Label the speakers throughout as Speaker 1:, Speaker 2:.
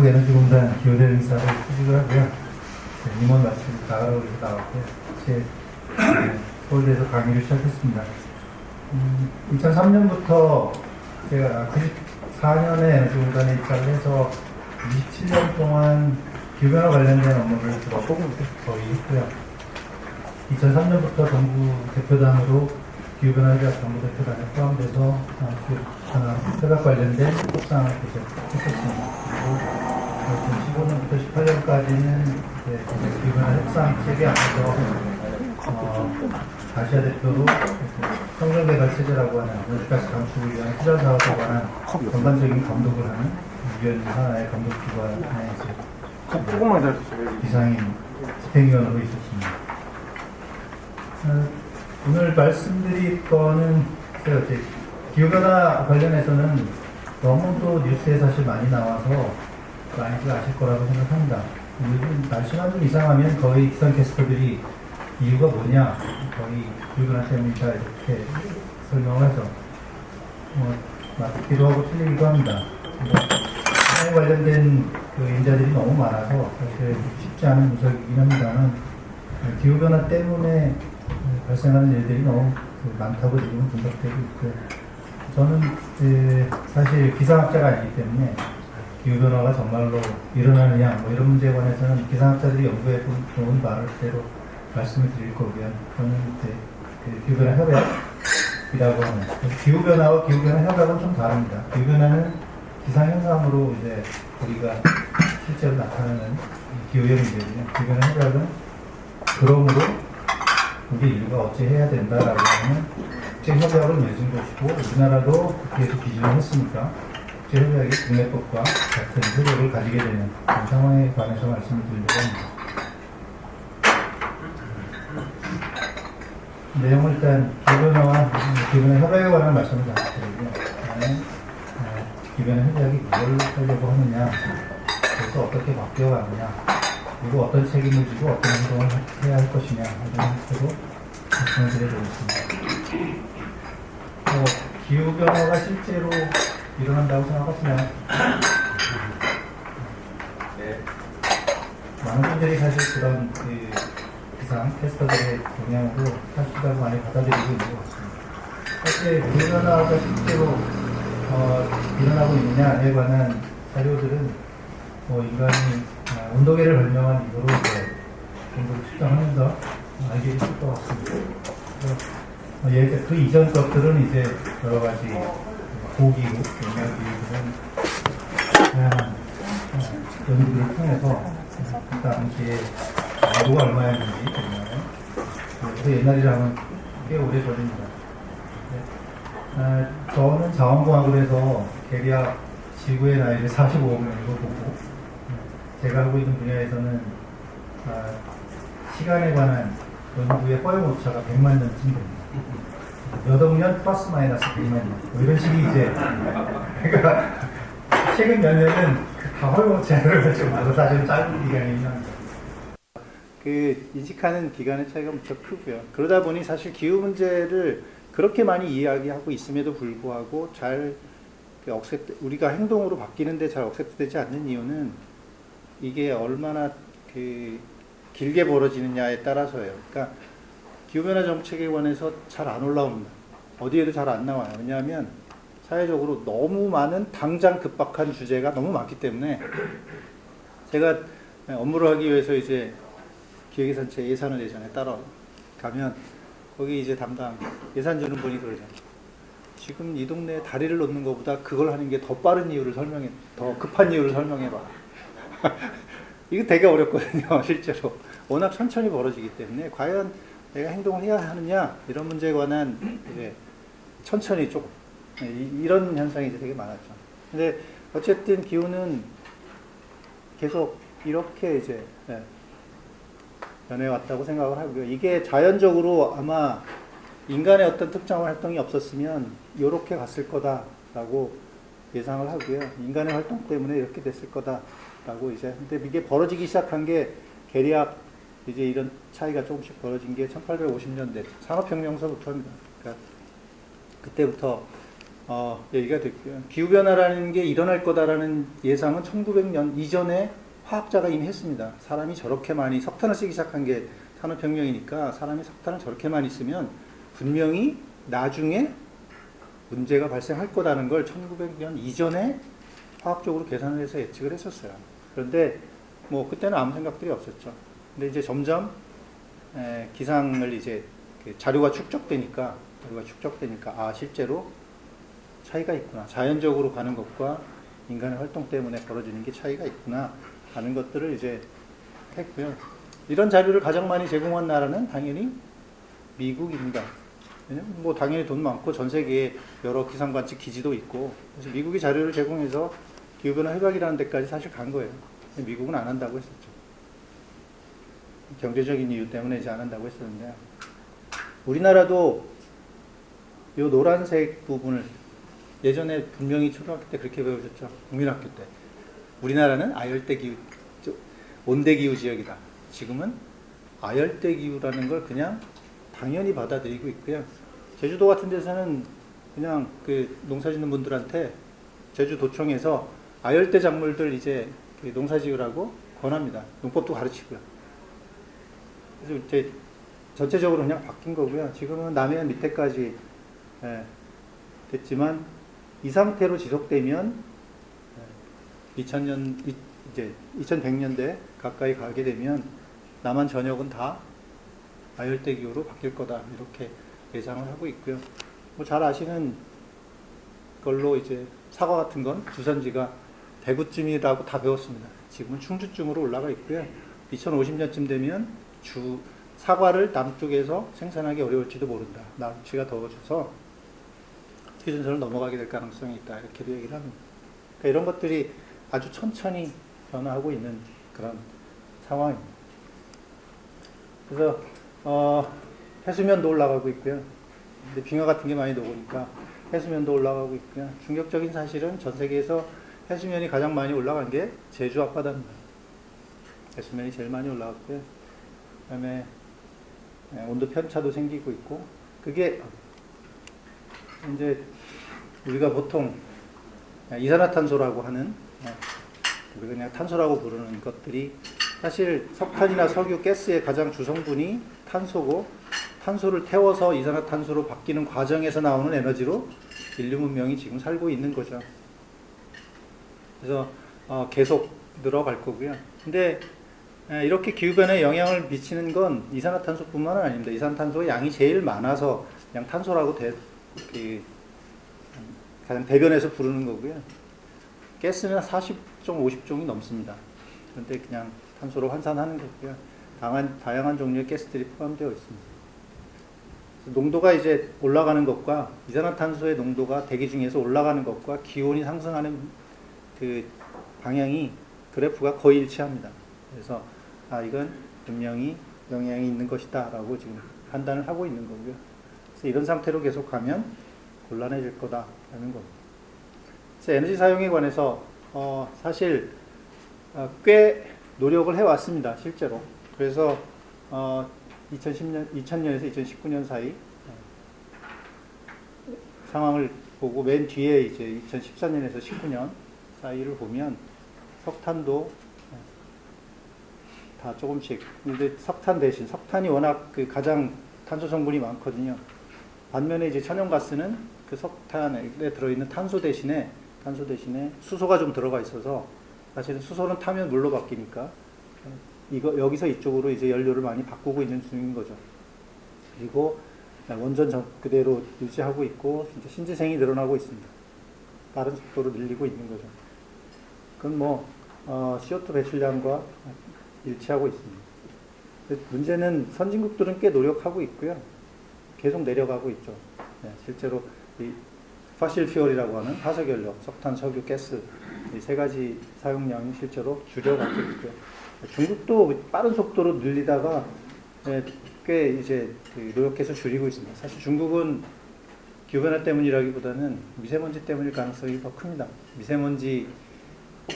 Speaker 1: 한국에너지공단 기후대응 이사를 수직을 하고요. 임원 마치고 나가라고 해서 나왔고요. 제 서울대에서 강의를 시작했습니다. 2003년부터 제가 94년에 에너지공단에 입사를 해서 27년 동안 기후변화 관련된 업무를 주로 거의 했고요. 2003년부터 정부 대표단으로 기후변화 협약 정부 대표단에 포함돼서 기후변화 협약 관련된 협상을 계속 했었습니다. 그리고 2015년부터 18년까지는 기후변화 협상 체계 안에서 아시아 대표로 성장개발체제라고 하는 온실가스 감축을 위한 투자 사업에 관한 전반적인 감독을 하는 위원 하나의 감독기관에
Speaker 2: 조금만 잘
Speaker 1: 이상인 집행위원으로 있었습니다. 오늘 말씀드릴 거는 기후변화 관련해서는 너무도 뉴스에 사실 많이 나와서 많이들 아실 거라고 생각합니다. 요즘 날씨가 좀 이상하면 거의 기상캐스터들이 이유가 뭐냐, 거의 기후변화 때문이다 이렇게 설명을 하죠. 맞기도 하고 틀리기도 합니다. 기상에 관련된 인자들이 너무 많아서 사실 쉽지 않은 분석이긴 합니다만, 기후변화 때문에 발생하는 일들이 너무 많다고 지금 분석되고 있고요. 저는 사실 기상학자가 아니기 때문에 기후변화가 정말로 일어나느냐 이런 문제에 관해서는 기상학자들이 연구해 본 말을 그대로 말씀을 드릴 거고요. 저는 기후변화 협약이라고 하는, 기후변화와 기후변화 협약은 좀 다릅니다. 기후변화는 기상현상으로 이제 우리가 실제로 나타나는 기후의 문제거든요. 기후변화 협약은 그러므로 우리 인류가 어찌 해야 된다라고 하는 국제협약을 맺은 것이고, 우리나라도 국회에서 기준을 했으니까 국제협약이 국내법과 같은 효력을 가지게 되는 그런 상황에 관해서 말씀을 드리려고 합니다. 내용을 일단 기후변화와 기후변화 협약에 관한 말씀을 잘 드리고요. 기후변화 협약이 뭘 하려고 하느냐, 그래서 어떻게 바뀌어가느냐, 그리고 어떤 책임을 지고 어떤 행동을 해야 할 것이냐 이런 식으로 말씀을 드려보겠습니다. 기후변화가 실제로 일어난다고 생각하시나요? 네. 많은 분들이 사실 그런 기상 캐스터들의 영향으로 사실을 많이 받아들이고 있는 것 같습니다. 사실 기후변화가 실제로 일어나고 있느냐에 관한 자료들은 인간이 온도계를 발명한 이후로 이제 온도를 측정하면서 알게 됐을 것 같습니다. 그 이전 것들은 이제 여러 가지 고기후, 영양기후 다양한 연구들을 통해서 그 당시에 온도가 얼마였는지 그래서 옛날이라면 꽤 오래 전입니다. 저는 자원공학을 해서 대략 지구의 나이를 45억 년으로 보고, 제가 하고 있는 분야에서는 시간에 관한 연구의 허용 오차가 100만 년쯤 됩니다. 몇 억 년 플러스 마이너스 100만 년 이런 식이 이제 그러니까 최근 몇 년은 다 허용 오차를 가지고 사실 짧은 기간이긴 합니다.
Speaker 3: 인식하는 기간의 차이가 무척 크고요. 그러다 보니 사실 기후 문제를 그렇게 많이 이야기하고 있음에도 불구하고 잘 우리가 행동으로 바뀌는데 잘 억셉트되지 않는 이유는 이게 얼마나 길게 벌어지느냐에 따라서예요. 그러니까 기후변화 정책에 관해서 잘 안 올라옵니다. 어디에도 잘 안 나와요. 왜냐하면 사회적으로 너무 많은 당장 급박한 주제가 너무 많기 때문에, 제가 업무를 하기 위해서 이제 기획예산처에 예산을 내전에 따라가면 거기 이제 담당 예산 주는 분이 그러잖아요. 지금 이 동네에 다리를 놓는 것보다 그걸 하는 게 더 빠른 이유를 더 급한 이유를 설명해봐. 이거 되게 어렵거든요, 실제로. 워낙 천천히 벌어지기 때문에 과연 내가 행동을 해야 하느냐 이런 문제에 관한 이제 천천히 조금 이런 현상이 이제 되게 많았죠. 근데 어쨌든 기후는 계속 이렇게 이제 변해왔다고 생각을 하고요. 이게 자연적으로 아마 인간의 어떤 특정 활동이 없었으면 이렇게 갔을 거다라고 예상을 하고요. 인간의 활동 때문에 이렇게 됐을 거다라고 이제. 근데 이게 벌어지기 시작한 게 대략 이제 이런 차이가 조금씩 벌어진 게 1850년대 산업혁명서부터입니다. 그러니까 그때부터 얘기가 됐고요. 기후변화라는 게 일어날 거다라는 예상은 1900년 이전에 화학자가 이미 했습니다. 사람이 저렇게 많이 석탄을 쓰기 시작한 게 산업혁명이니까 사람이 석탄을 저렇게 많이 쓰면 분명히 나중에 문제가 발생할 거다는 걸 1900년 이전에 화학적으로 계산을 해서 예측을 했었어요. 그런데 뭐 그때는 아무 생각들이 없었죠. 근데 이제 점점 기상을 이제 자료가 축적되니까 실제로 차이가 있구나. 자연적으로 가는 것과 인간의 활동 때문에 벌어지는 게 차이가 있구나 하는 것들을 이제 했고요. 이런 자료를 가장 많이 제공한 나라는 당연히 미국입니다. 왜냐면 뭐 당연히 돈 많고 전 세계에 여러 기상관측 기지도 있고, 그래서 미국이 자료를 제공해서 기후변화 협약이라는 데까지 사실 간 거예요. 미국은 안 한다고 했었죠. 경제적인 이유 때문에 이제 안 한다고 했었는데, 우리나라도 이 노란색 부분을 예전에 분명히 초등학교 때 그렇게 배우셨죠. 국민학교 때. 우리나라는 아열대 기후, 온대 기후 지역이다. 지금은 아열대 기후라는 걸 그냥 당연히 받아들이고 있고요. 제주도 같은 데서는 그냥 그 농사 짓는 분들한테 제주도청에서 아열대 작물들 이제 농사 지으라고 권합니다. 농법도 가르치고요. 그래서 이제 전체적으로 그냥 바뀐 거고요. 지금은 남해안 밑에까지 됐지만 이 상태로 지속되면 2100년대 가까이 가게 되면 남한 전역은 다 아열대 기후로 바뀔 거다 이렇게 예상을 하고 있고요. 뭐 잘 아시는 걸로 이제 사과 같은 건 주산지가 대구쯤이라고 다 배웠습니다. 지금은 충주쯤으로 올라가 있고요. 2050년쯤 되면 사과를 남쪽에서 생산하기 어려울지도 모른다. 날씨가 더워져서 휴전선을 넘어가게 될 가능성이 있다. 이렇게도 얘기를 합니다. 그러니까 이런 것들이 아주 천천히 변화하고 있는 그런 상황입니다. 그래서 해수면도 올라가고 있고요. 근데 빙하 같은 게 많이 녹으니까 해수면도 올라가고 있고요. 충격적인 사실은 전 세계에서 해수면이 가장 많이 올라간 게 제주 앞바다입니다. 해수면이 제일 많이 올라갔고요. 그다음에 온도 편차도 생기고 있고, 그게 이제 우리가 보통 이산화탄소라고 하는, 우리가 그냥 탄소라고 부르는 것들이 사실 석탄이나 석유, 가스의 가장 주성분이 탄소고, 탄소를 태워서 이산화탄소로 바뀌는 과정에서 나오는 에너지로 인류 문명이 지금 살고 있는 거죠. 그래서 계속 늘어갈 거고요. 근데 이렇게 기후변화에 영향을 미치는 건 이산화탄소뿐만 아닙니다. 이산화탄소의 양이 제일 많아서 그냥 탄소라고 가장 대변해서 부르는 거고요. 가스는 40종, 50종이 넘습니다. 그런데 그냥 탄소로 환산하는 거고요. 다양한 종류의 가스들이 포함되어 있습니다. 농도가 이제 올라가는 것과, 이산화탄소의 농도가 대기 중에서 올라가는 것과 기온이 상승하는 그 방향이, 그래프가 거의 일치합니다. 그래서 이건 분명히 영향이 있는 것이다 라고 지금 판단을 하고 있는 거고요. 그래서 이런 상태로 계속 가면 곤란해질 거다라는 겁니다. 그래서 에너지 사용에 관해서 사실 꽤 노력을 해왔습니다. 실제로. 그래서 2000년에서 2019년 사이 상황을 보고 맨 뒤에 이제 2014년에서 19년 사이를 보면 석탄도 다 조금씩, 근데 석탄 대신, 석탄이 워낙 그 가장 탄소 성분이 많거든요. 반면에 이제 천연가스는 그 석탄에 들어있는 탄소 대신에 수소가 좀 들어가 있어서, 사실은 수소는 타면 물로 바뀌니까 여기서 이쪽으로 이제 연료를 많이 바꾸고 있는 중인 거죠. 그리고 원전 그대로 유지하고 있고, 이제 신재생이 늘어나고 있습니다. 빠른 속도로 늘리고 있는 거죠. 그건 뭐 CO2 배출량과 일치하고 있습니다. 문제는 선진국들은 꽤 노력하고 있고요. 계속 내려가고 있죠. 실제로 이 파실 퓨얼이라고 하는 화석연료, 석탄, 석유, 가스 이 세 가지 사용량이 실제로 줄여가고 있고요. 중국도 빠른 속도로 늘리다가 꽤 이제 노력해서 줄이고 있습니다. 사실 중국은 기후변화 때문이라기보다는 미세먼지 때문일 가능성이 더 큽니다. 미세먼지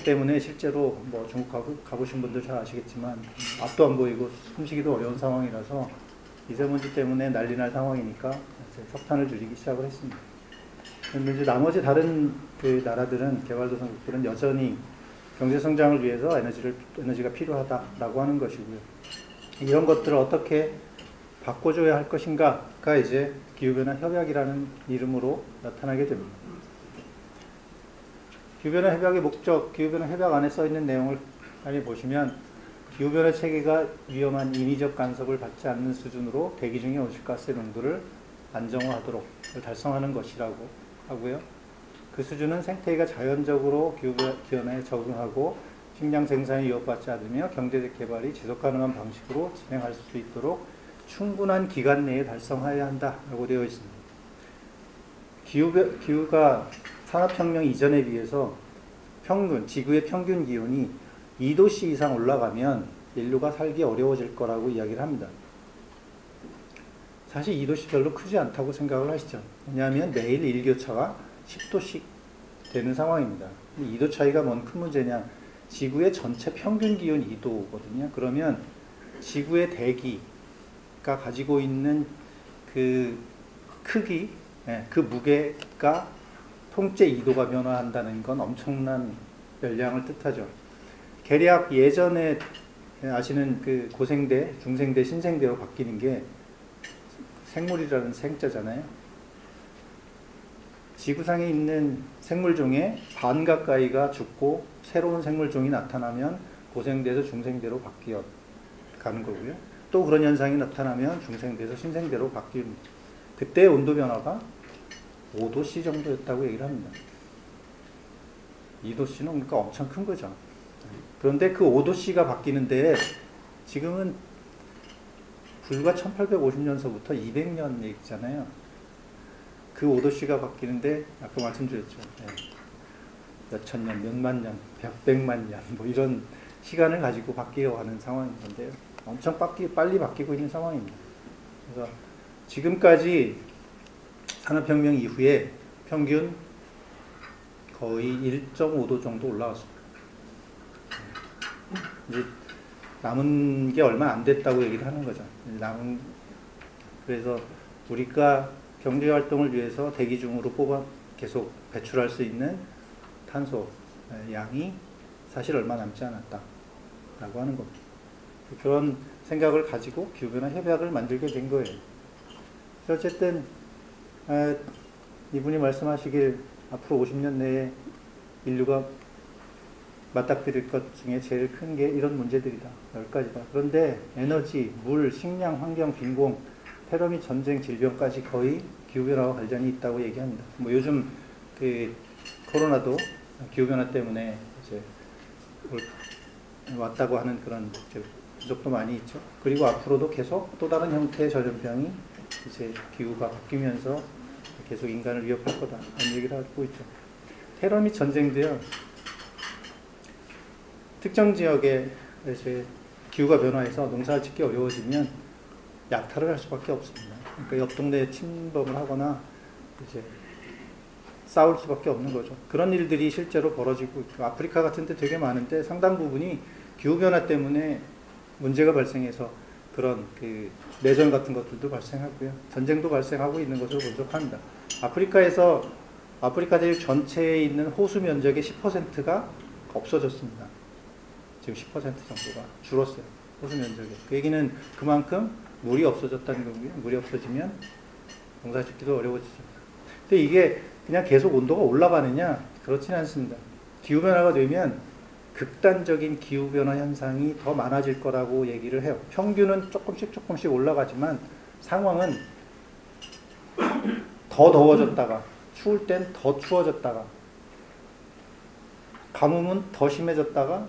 Speaker 3: 때문에 실제로 뭐 중국 가보신 분들 잘 아시겠지만 앞도 안 보이고 숨쉬기도 어려운 상황이라서 미세먼지 때문에 난리 날 상황이니까 석탄을 줄이기 시작을 했습니다. 근데 이제 나머지 다른 그 나라들은 개발도상국들은 여전히 경제 성장을 위해서 에너지가 필요하다라고 하는 것이고요. 이런 것들을 어떻게 바꿔줘야 할 것인가가 이제 기후변화 협약이라는 이름으로 나타나게 됩니다. 기후변화 협약의 목적, 기후변화 협약 안에 써 있는 내용을 많이 보시면 기후변화 체계가 위험한 인위적 간섭을 받지 않는 수준으로 대기 중의 온실가스의 농도를 안정화하도록 달성하는 것이라고 하고요. 그 수준은 생태계가 자연적으로 기후변화에 적응하고 식량 생산이 위협받지 않으며 경제적 개발이 지속 가능한 방식으로 진행할 수 있도록 충분한 기간 내에 달성해야 한다라고 되어 있습니다. 기후가 산업혁명 이전에 비해서 지구의 평균 기온이 2도씨 이상 올라가면 인류가 살기 어려워질 거라고 이야기를 합니다. 사실 2도씨 별로 크지 않다고 생각을 하시죠. 왜냐하면 매일 일교차가 10도씩 되는 상황입니다. 2도 차이가 뭔 큰 문제냐? 지구의 전체 평균 기온 2도거든요. 그러면 지구의 대기가 가지고 있는 그 크기, 그 무게가 통째 2도가 변화한다는 건 엄청난 열량을 뜻하죠. 계략 예전에 아시는 그 고생대, 중생대, 신생대로 바뀌는 게 생물이라는 생자잖아요. 지구상에 있는 생물종의 반 가까이가 죽고 새로운 생물종이 나타나면 고생대에서 중생대로 바뀌어 가는 거고요. 또 그런 현상이 나타나면 중생대에서 신생대로 바뀝니다. 그때 온도 변화가 5도씨 정도였다고 얘기를 합니다. 2도씨는 그러니까 엄청 큰 거죠. 그런데 그 5도씨가 바뀌는데 지금은 불과 1850년서부터 200년 얘기잖아요. 그 5도씨가 바뀌는데 아까 말씀드렸죠. 몇천 년, 몇만 년, 백만 년 뭐 이런 시간을 가지고 바뀌어가는 상황인 건데요. 엄청 빨리 바뀌고 있는 상황입니다. 그래서 지금까지 산업혁명 이후에 평균 거의 1.5도 정도 올라왔습니다. 이제 남은 게 얼마 안 됐다고 얘기를 하는 거죠. 그래서 우리가 경제 활동을 위해서 대기 중으로 계속 배출할 수 있는 탄소 양이 사실 얼마 남지 않았다라고 하는 겁니다. 그런 생각을 가지고 기후변화 협약을 만들게 된 거예요. 그래서 어쨌든 이분이 말씀하시길 앞으로 50년 내에 인류가 맞닥뜨릴 것 중에 제일 큰 게 이런 문제들이다. 10가지다. 그런데 에너지, 물, 식량, 환경, 빈공, 테러 및 전쟁, 질병까지 거의 기후변화와 관련이 있다고 얘기합니다. 뭐 요즘 그 코로나도 기후변화 때문에 이제 왔다고 하는 그런 부족도 많이 있죠. 그리고 앞으로도 계속 또 다른 형태의 전염병이 이제 기후가 바뀌면서 계속 인간을 위협할 거다. 이런 얘기를 하고 있죠. 테러 및 전쟁도요. 특정 지역에 이제 기후가 변화해서 농사를 짓기 어려워지면 약탈을 할 수밖에 없습니다. 그러니까 옆 동네에 침범을 하거나 이제 싸울 수밖에 없는 거죠. 그런 일들이 실제로 벌어지고 있고 아프리카 같은 데 되게 많은데 상당 부분이 기후변화 때문에 문제가 발생해서 그런 그 내전 같은 것들도 발생하고요. 전쟁도 발생하고 있는 것으로 분석합니다. 아프리카 대륙 전체에 있는 호수 면적의 10%가 없어졌습니다. 지금 10% 정도가 줄었어요. 호수 면적이. 그 얘기는 그만큼 물이 없어졌다는 거고요. 물이 없어지면 농사 짓기도 어려워지죠. 근데 이게 그냥 계속 온도가 올라가느냐? 그렇지는 않습니다. 기후변화가 되면 극단적인 기후변화 현상이 더 많아질 거라고 얘기를 해요. 평균은 조금씩 올라가지만 상황은 더 더워졌다가 추울 땐 더 추워졌다가 가뭄은 더 심해졌다가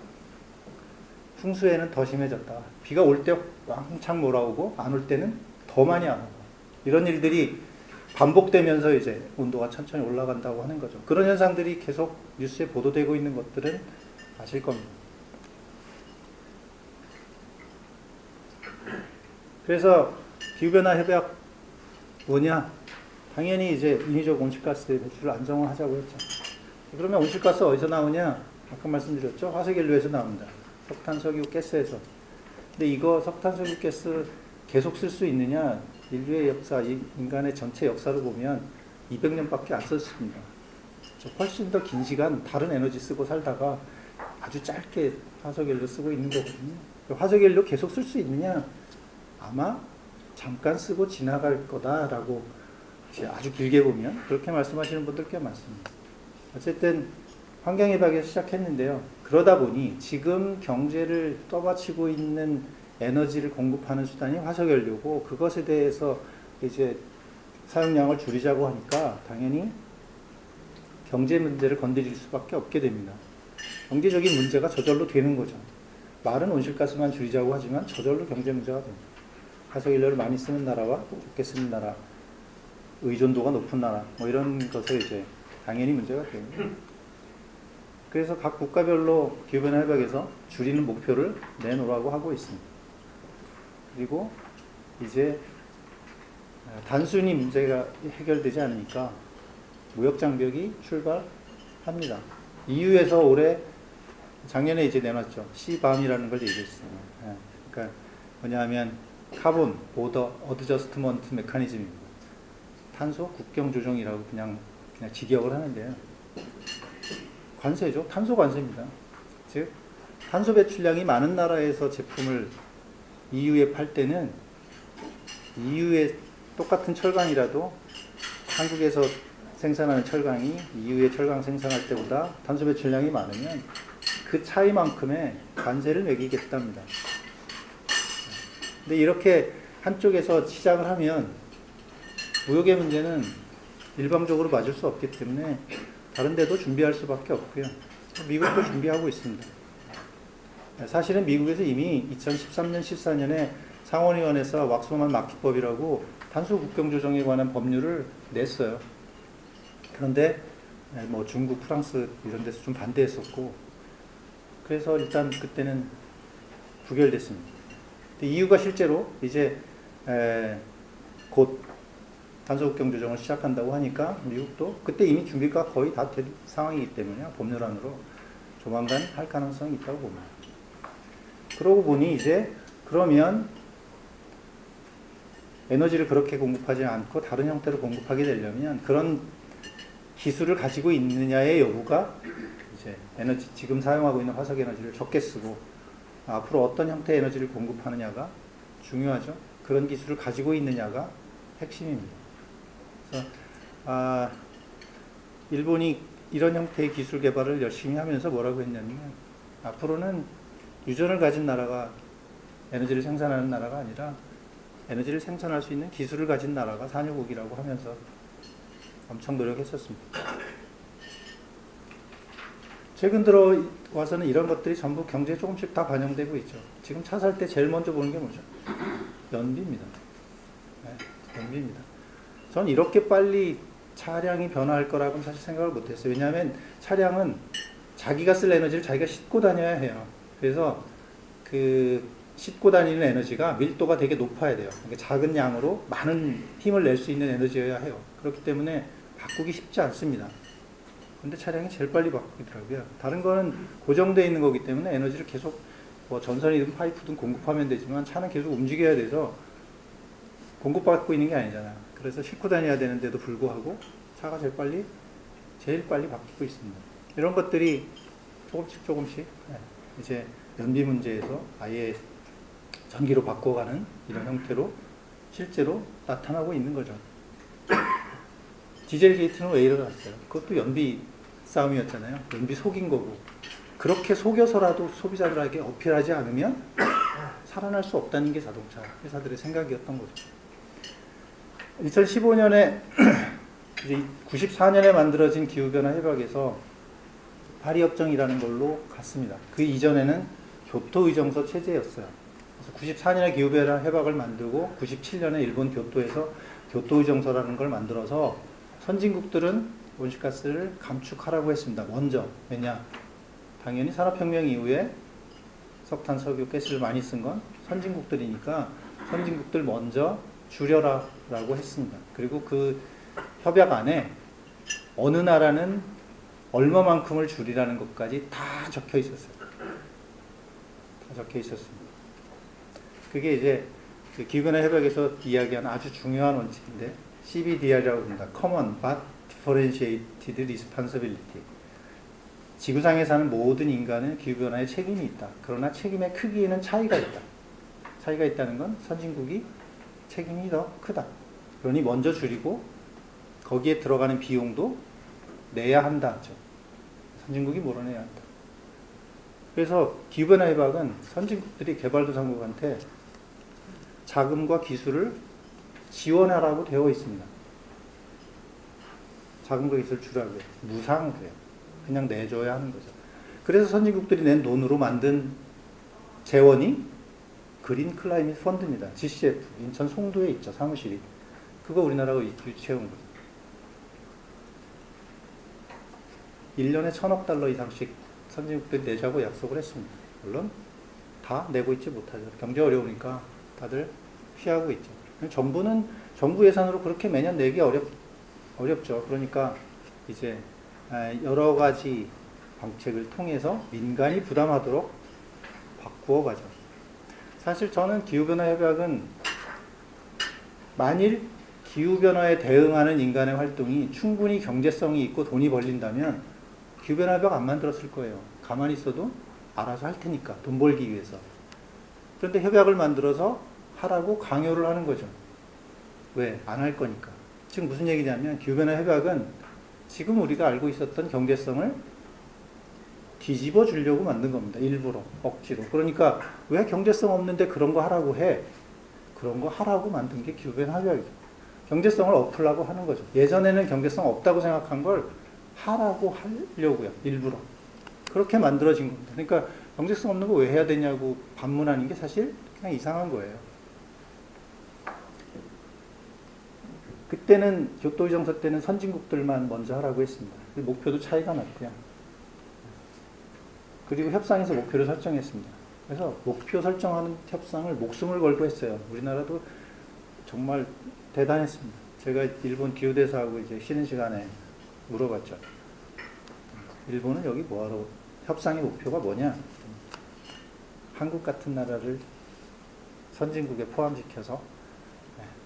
Speaker 3: 풍수에는 더 심해졌다가 비가 올 때 왕창 몰아오고 안 올 때는 더 많이 안 오고 이런 일들이 반복되면서 이제 온도가 천천히 올라간다고 하는 거죠. 그런 현상들이 계속 뉴스에 보도되고 있는 것들은 아실 겁니다. 그래서 기후변화 협약 뭐냐? 당연히 이제 인위적 온실가스 배출을 안정화하자고 했죠. 그러면 온실가스 어디서 나오냐? 아까 말씀드렸죠. 화석연료에서 나옵니다. 석탄, 석유, 가스에서. 근데 이거 석탄, 석유, 가스 계속 쓸 수 있느냐? 인류의 역사, 인간의 전체 역사를 보면 200년밖에 안 썼습니다. 훨씬 더 긴 시간 다른 에너지 쓰고 살다가 아주 짧게 화석연료 쓰고 있는 거거든요. 화석연료 계속 쓸 수 있느냐? 아마 잠깐 쓰고 지나갈 거다라고 아주 길게 보면 그렇게 말씀하시는 분들 꽤 많습니다. 어쨌든 환경해박에서 시작했는데요. 그러다 보니 지금 경제를 떠받치고 있는 에너지를 공급하는 수단이 화석연료고 그것에 대해서 이제 사용량을 줄이자고 하니까 당연히 경제 문제를 건드릴 수밖에 없게 됩니다. 경제적인 문제가 저절로 되는 거죠. 말은 온실가스만 줄이자고 하지만 저절로 경제 문제가 됩니다. 화석연료를 많이 쓰는 나라와 적게 쓰는 나라, 의존도가 높은 나라, 뭐 이런 것에 이제 당연히 문제가 됩니다. 그래서 각 국가별로 기후변화 협약에서 줄이는 목표를 내놓으라고 하고 있습니다. 그리고 이제 단순히 문제가 해결되지 않으니까 무역장벽이 출발합니다. EU에서 올해 작년에 이제 내놨죠. CBAM이라는 걸 얘기했어요. 그러니까 뭐냐면 카본 보더 어드저스트먼트 메커니즘입니다. 탄소 국경 조정이라고 그냥 직역을 하는데요. 관세죠. 탄소 관세입니다. 즉 탄소 배출량이 많은 나라에서 제품을 EU에 팔 때는 EU의 똑같은 철강이라도 한국에서 생산하는 철강이 EU의 철강 생산할 때보다 탄소 배출량이 많으면 그 차이만큼의 관세를 매기겠답니다. 근데 이렇게 한쪽에서 시작을 하면 무역의 문제는 일방적으로 맞을 수 없기 때문에 다른 데도 준비할 수밖에 없고요. 미국도 준비하고 있습니다. 사실은 미국에서 이미 2013년, 14년에 상원의원에서 왁스만 마키법이라고 탄소 국경 조정에 관한 법률을 냈어요. 그런데 뭐 중국, 프랑스 이런 데서 좀 반대했었고 그래서 일단 그때는 부결됐습니다. EU가 실제로 이제 곧 탄소 국경 조정을 시작한다고 하니까 미국도 그때 이미 준비가 거의 다 된 상황이기 때문에 법률안으로 조만간 할 가능성이 있다고 봅니다. 그러고 보니 이제 그러면 에너지를 그렇게 공급하지 않고 다른 형태로 공급하게 되려면 그런 기술을 가지고 있느냐의 여부가 이제 에너지 지금 사용하고 있는 화석 에너지를 적게 쓰고 앞으로 어떤 형태의 에너지를 공급하느냐가 중요하죠. 그런 기술을 가지고 있느냐가 핵심입니다. 그래서 일본이 이런 형태의 기술 개발을 열심히 하면서 뭐라고 했냐면 앞으로는 유전을 가진 나라가 에너지를 생산하는 나라가 아니라 에너지를 생산할 수 있는 기술을 가진 나라가 산유국이라고 하면서 엄청 노력했었습니다. 최근 들어 와서는 이런 것들이 전부 경제에 조금씩 다 반영되고 있죠. 지금 차 살 때 제일 먼저 보는 게 뭐죠? 연비입니다. 네, 연비입니다. 전 이렇게 빨리 차량이 변화할 거라고는 사실 생각을 못했어요. 왜냐하면 차량은 자기가 쓸 에너지를 자기가 싣고 다녀야 해요. 그래서 그 싣고 다니는 에너지가 밀도가 되게 높아야 돼요. 그러니까 작은 양으로 많은 힘을 낼 수 있는 에너지여야 해요. 그렇기 때문에 바꾸기 쉽지 않습니다. 근데 차량이 제일 빨리 바뀌더라고요. 다른 거는 고정되어 있는 거기 때문에 에너지를 계속 뭐 전선이든 파이프든 공급하면 되지만 차는 계속 움직여야 돼서 공급받고 있는 게 아니잖아요. 그래서 싣고 다녀야 되는데도 불구하고 차가 제일 빨리 바뀌고 있습니다. 이런 것들이 조금씩 이제 연비 문제에서 아예 전기로 바꿔가는 이런 형태로 실제로 나타나고 있는 거죠. 디젤 게이트는 왜 일어났어요? 그것도 연비 싸움이었잖아요. 연비 속인 거고. 그렇게 속여서라도 소비자들에게 어필하지 않으면 살아날 수 없다는 게 자동차 회사들의 생각이었던 거죠. 2015년에 이제 94년에 만들어진 기후변화 협약에서 파리협정이라는 걸로 갔습니다. 그 이전에는 교토의정서 체제였어요. 그래서 94년에 기후변화 협약을 만들고 97년에 일본 교토에서 교토의정서라는 걸 만들어서 선진국들은 온실가스를 감축하라고 했습니다. 먼저. 왜냐? 당연히 산업혁명 이후에 석탄, 석유, 가스를 많이 쓴 건 선진국들이니까 선진국들 먼저 줄여라 라고 했습니다. 그리고 그 협약 안에 어느 나라는 얼마만큼을 줄이라는 것까지 다 적혀 있었어요. 다 적혀 있었습니다. 그게 이제 그 기후변화 협약에서 이야기하는 아주 중요한 원칙인데 CBDR이라고 부른다. Common but Differentiated Responsibility. 지구상에 사는 모든 인간은 기후변화에 책임이 있다. 그러나 책임의 크기에는 차이가 있다. 차이가 있다는 건 선진국이 책임이 더 크다. 그러니 먼저 줄이고 거기에 들어가는 비용도 내야 한다. 선진국이 몰아내야 한다. 그래서 기후변화 협약은 선진국들이 개발도상국한테 자금과 기술을 지원하라고 되어 있습니다. 자금과 기술을 주라고요. 무상으로요. 그냥 내줘야 하는 거죠. 그래서 선진국들이 낸 돈으로 만든 재원이 그린 클라이밋 펀드입니다. GCF 인천 송도에 있죠. 사무실이. 그거 우리나라가 유치해온 거죠. 1년에 1,000억 달러 이상씩 선진국들이 내자고 약속을 했습니다. 물론 다 내고 있지 못하죠. 경제 어려우니까 다들 피하고 있죠. 정부 예산으로 그렇게 매년 내기 어렵죠. 그러니까 이제 여러 가지 방책을 통해서 민간이 부담하도록 바꾸어 가죠. 사실 저는 기후변화 협약은 만일 기후변화에 대응하는 인간의 활동이 충분히 경제성이 있고 돈이 벌린다면 기후변화 협약 안 만들었을 거예요. 가만히 있어도 알아서 할 테니까, 돈 벌기 위해서. 그런데 협약을 만들어서 하라고 강요를 하는 거죠. 왜? 안 할 거니까. 지금 무슨 얘기냐면 기후변화 협약은 지금 우리가 알고 있었던 경제성을 뒤집어 주려고 만든 겁니다. 일부러, 억지로. 그러니까 왜 경제성 없는데 그런 거 하라고 해? 그런 거 하라고 만든 게 기후변화 협약이죠. 경제성을 얻으려고 하는 거죠. 예전에는 경제성 없다고 생각한 걸 하라고 하려고요. 일부러. 그렇게 만들어진 겁니다. 그러니까 경제성 없는 거 왜 해야 되냐고 반문하는 게 사실 그냥 이상한 거예요. 그때는 교토의정서 때는 선진국들만 먼저 하라고 했습니다. 목표도 차이가 났고요. 그리고 협상에서 목표를 설정했습니다. 그래서 목표 설정하는 협상을 목숨을 걸고 했어요. 우리나라도 정말 대단했습니다. 제가 일본 기후대사하고 이제 쉬는 시간에 물어봤죠. 일본은 여기 뭐하러, 협상의 목표가 뭐냐? 한국 같은 나라를 선진국에 포함시켜서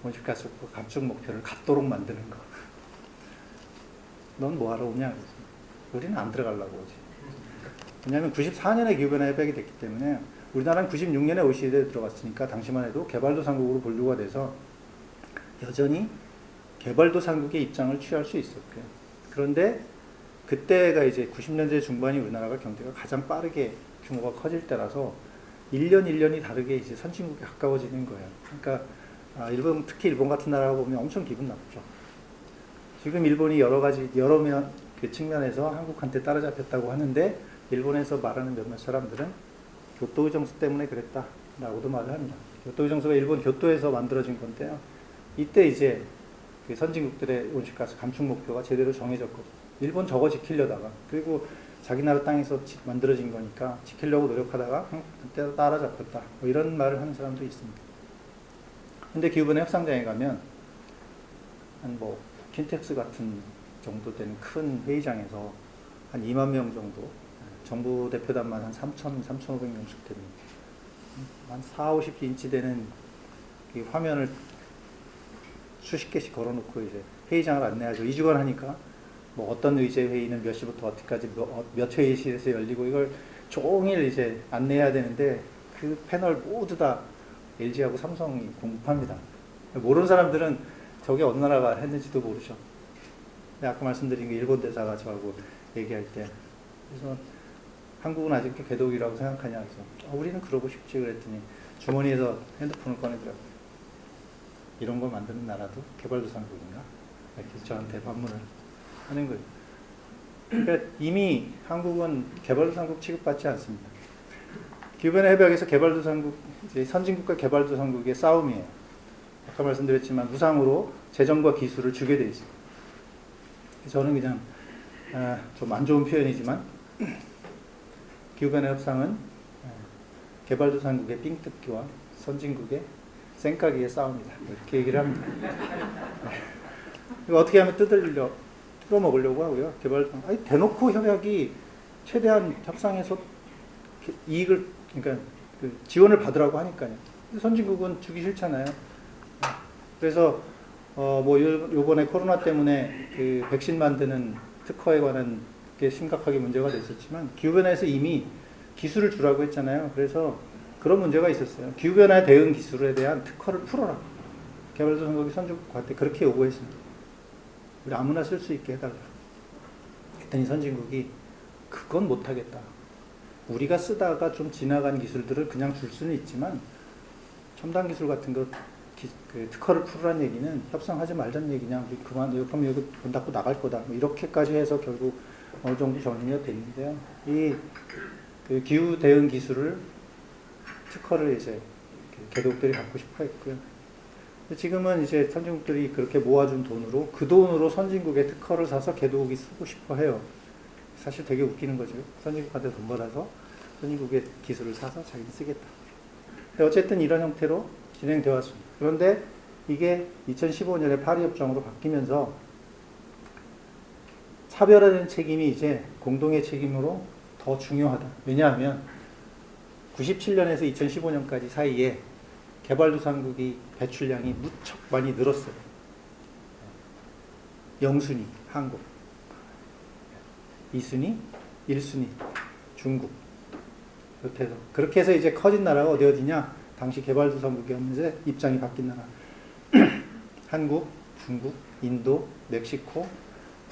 Speaker 3: 온실가스 감축 목표를 갖도록 만드는 거. 넌 뭐하러 오냐? 그랬어요. 우리는 안 들어가려고 오지. 왜냐하면 94년에 기후변화 협약이 됐기 때문에 우리나라는 96년에 OECD에 들어갔으니까 당시만 해도 개발도상국으로 분류가 돼서 여전히 개발도상국의 입장을 취할 수 있었고요. 그런데 그때가 이제 90년대 중반이 우리나라가 경제가 가장 빠르게 규모가 커질 때라서 1년 1년이 다르게 이제 선진국에 가까워지는 거예요. 그러니까 일본, 특히 일본 같은 나라 보면 엄청 기분 나쁘죠. 지금 일본이 여러 그 측면에서 한국한테 따라잡혔다고 하는데 일본에서 말하는 몇몇 사람들은 교토의정서 때문에 그랬다라고도 말을 합니다. 교토의정서가 일본 교토에서 만들어진 건데요. 이때 이제 그 선진국들의 온실가스 감축 목표가 제대로 정해졌거든요. 일본 저거 지키려다가, 그리고 자기 나라 땅에서 만들어진 거니까 지키려고 노력하다가 그때 따라잡혔다. 뭐 이런 말을 하는 사람도 있습니다. 근데 기후변화 협상장에 가면 한 뭐 킨텍스 같은 정도 되는 큰 회의장에서 한 2만 명 정도, 정부 대표단만 한 3,500명씩 되는 한 40-50인치 되는 그 화면을 수십 개씩 걸어놓고 이제 회의장을 안내하죠. 2주간 하니까 뭐 어떤 의제 회의는 몇 시부터 어디까지 몇 회의실에서 열리고 이걸 종일 이제 안내해야 되는데 그 패널 모두 다 LG하고 삼성이 공급합니다. 모르는 사람들은 저게 어느 나라가 했는지도 모르죠. 아까 말씀드린 게 일본 대사가 저하고 얘기할 때, 그래서 한국은 아직 궤도기라고 생각하냐 그래서 우리는 그러고 싶지 그랬더니 주머니에서 핸드폰을 꺼내더라고요. 이런 걸 만드는 나라도 개발도상국인가? 이렇게 저한테 반문을 하는 거예요. 그러니까 이미 한국은 개발도상국 취급받지 않습니다. 기후변화 협약에서 개발도상국, 이제 선진국과 개발도상국의 싸움이에요. 아까 말씀드렸지만 무상으로 재정과 기술을 주게 돼 있어요. 저는 그냥 좀 안 좋은 표현이지만 기후변화 협상은 개발도상국의 삥뜯기와 선진국의 쌩까기의 싸움이다. 이렇게 얘기를 합니다. 이거 어떻게 하면 뜯어먹으려고 하고요. 대놓고 협약이 최대한 협상에서 이익을, 그러니까 그 지원을 받으라고 하니까요. 선진국은 주기 싫잖아요. 그래서 요번에 코로나 때문에 그 백신 만드는 특허에 관한 게 심각하게 문제가 됐었지만 기후변화에서 이미 기술을 주라고 했잖아요. 그래서 그런 문제가 있었어요. 기후변화 대응 기술에 대한 특허를 풀어라. 개발도상국이 선진국한테 그렇게 요구했습니다. 우리 아무나 쓸 수 있게 해달라. 그랬더니 선진국이 그건 못하겠다. 우리가 쓰다가 좀 지나간 기술들을 그냥 줄 수는 있지만 첨단 기술 같은 거 그 특허를 풀으라는 얘기는 협상하지 말자는 얘기냐. 우리 그럼 여기 문 닫고 나갈 거다. 뭐 이렇게까지 해서 결국 어느 정도 정리가 됐는데요. 그 기후 대응 기술을 특허를 이제 개도국들이 갖고 싶어 했고요. 지금은 이제 선진국들이 그렇게 모아준 돈으로 그 돈으로 선진국의 특허를 사서 개도국이 쓰고 싶어 해요. 사실 되게 웃기는 거죠. 선진국한테 돈 받아서 선진국의 기술을 사서 자기는 쓰겠다. 근데 어쨌든 이런 형태로 진행되어 왔습니다. 그런데 이게 2015년에 파리협정으로 바뀌면서 차별화된 책임이 이제 공동의 책임으로 더 중요하다. 왜냐하면 97년에서 2015년까지 사이에 개발도상국이 배출량이 무척 많이 늘었어요. 0순위 한국, 2순위, 1순위 중국. 그렇게 해서 이제 커진 나라가 어디냐? 당시 개발도상국이었는데 입장이 바뀐 나라. 한국, 중국, 인도, 멕시코,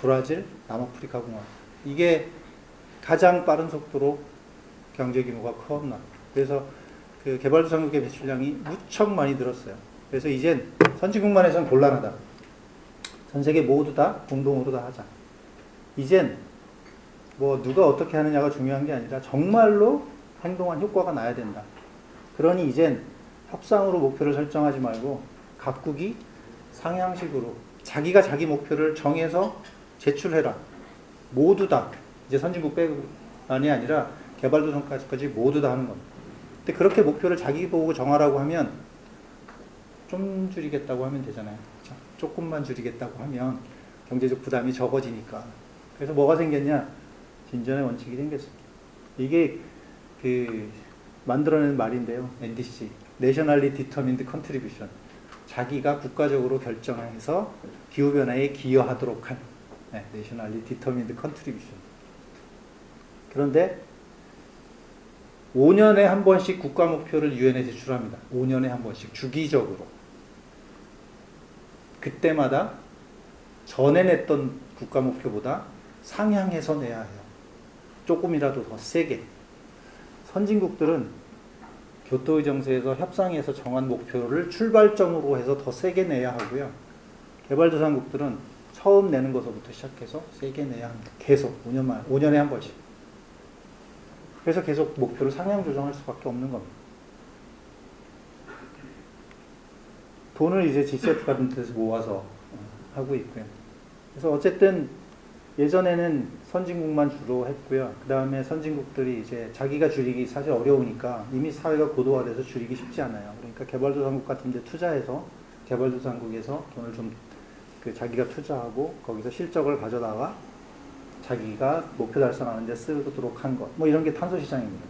Speaker 3: 브라질, 남아프리카 공화국. 이게 가장 빠른 속도로 경제 규모가 컸나. 그래서 그 개발도상국의 배출량이 무척 많이 늘었어요. 그래서 이젠 선진국만 해서는 곤란하다. 전 세계 모두 다 공동으로 다 하자. 이젠 뭐 누가 어떻게 하느냐가 중요한 게 아니라 정말로 행동한 효과가 나야 된다. 그러니 이젠 협상으로 목표를 설정하지 말고 각국이 상향식으로 자기가 자기 목표를 정해서 제출해라. 모두 다 이제 선진국 빼고만이 아니라 개발도상국까지 모두 다 하는 겁니다. 근데 그렇게 목표를 자기 보고 정하라고 하면 좀 줄이겠다고 하면 되잖아요. 그렇죠? 조금만 줄이겠다고 하면 경제적 부담이 적어지니까. 그래서 뭐가 생겼냐? 진전의 원칙이 생겼습니다. 이게 만들어낸 말인데요. NDC, Nationally Determined Contribution. 자기가 국가적으로 결정해서 기후변화에 기여하도록 한 Nationally Determined Contribution. 그런데 5년에 한 번씩 국가 목표를 유엔에 제출합니다. 5년에 한 번씩 주기적으로. 그때마다 전에 냈던 국가 목표보다 상향해서 내야 해요. 조금이라도 더 세게. 선진국들은 교토의 정세에서 협상에서 정한 목표를 출발점으로 해서 더 세게 내야 하고요. 개발도상국들은 처음 내는 것부터 시작해서 세게 내야 합니다. 계속 5년에 한 번씩. 그래서 계속 목표를 상향 조정할 수밖에 없는 겁니다. 돈을 이제 G7 같은 데서 모아서 하고 있고요. 그래서 어쨌든 예전에는 선진국만 주로 했고요. 그 다음에 선진국들이 이제 자기가 줄이기 사실 어려우니까 이미 사회가 고도화돼서 줄이기 쉽지 않아요. 그러니까 개발도상국 같은 데 투자해서 개발도상국에서 돈을 좀 자기가 투자하고 거기서 실적을 가져다가 자기가 목표 달성하는 데 쓰도록 한 것. 뭐 이런 게 탄소시장입니다.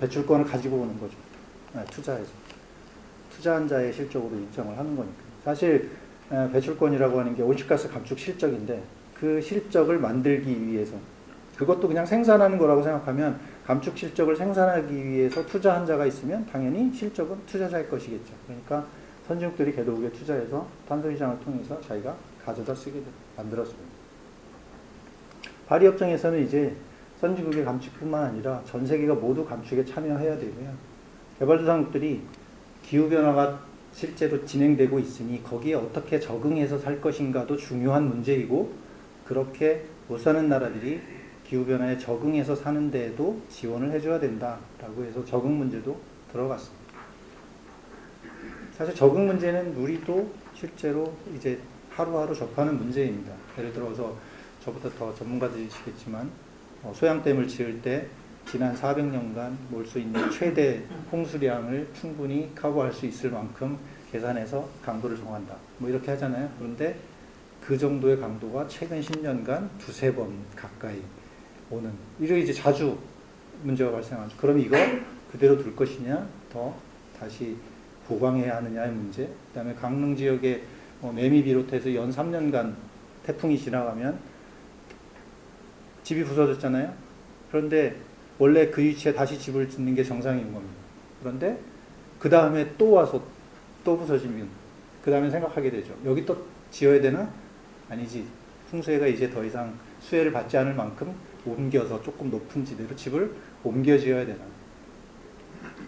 Speaker 3: 배출권을 가지고 오는 거죠. 투자해서. 투자한 자의 실적으로 인정을 하는 거니까. 사실 배출권이라고 하는 게 온실가스 감축 실적인데 그 실적을 만들기 위해서 그것도 그냥 생산하는 거라고 생각하면 감축 실적을 생산하기 위해서 투자한 자가 있으면 당연히 실적은 투자자의 것이겠죠. 그러니까 선진국들이 개도국에 투자해서 탄소시장을 통해서 자기가 가져다 쓰게 만들었습니다. 파리협정에서는 이제 선진국의 감축뿐만 아니라 전 세계가 모두 감축에 참여해야 되고요. 개발도상국들이 기후변화가 실제로 진행되고 있으니 거기에 어떻게 적응해서 살 것인가도 중요한 문제이고 그렇게 못 사는 나라들이 기후변화에 적응해서 사는 데에도 지원을 해줘야 된다라고 해서 적응 문제도 들어갔습니다. 사실 적응 문제는 우리도 실제로 이제 하루하루 접하는 문제입니다. 예를 들어서 저보다 더 전문가들이시겠지만 소양댐을 지을 때 지난 400년간 몰 수 있는 최대 홍수량을 충분히 커버할 수 있을 만큼 계산해서 강도를 정한다. 뭐 이렇게 하잖아요. 그런데 그 정도의 강도가 최근 10년간 두세 번 가까이 오는. 이렇게 이제 자주 문제가 발생하죠. 그럼 이거 그대로 둘 것이냐, 더 다시 보강해야 하느냐의 문제. 그다음에 강릉 지역에 매미 비롯해서 연 3년간 태풍이 지나가면 집이 부서졌잖아요. 그런데 원래 그 위치에 다시 집을 짓는 게 정상인 겁니다. 그런데 그 다음에 또 와서 또 부서지면 그 다음에 생각하게 되죠. 여기 또 지어야 되나? 아니지. 풍수해가 이제 더 이상 수해를 받지 않을 만큼 옮겨서 조금 높은 지대로 집을 옮겨 지어야 되나?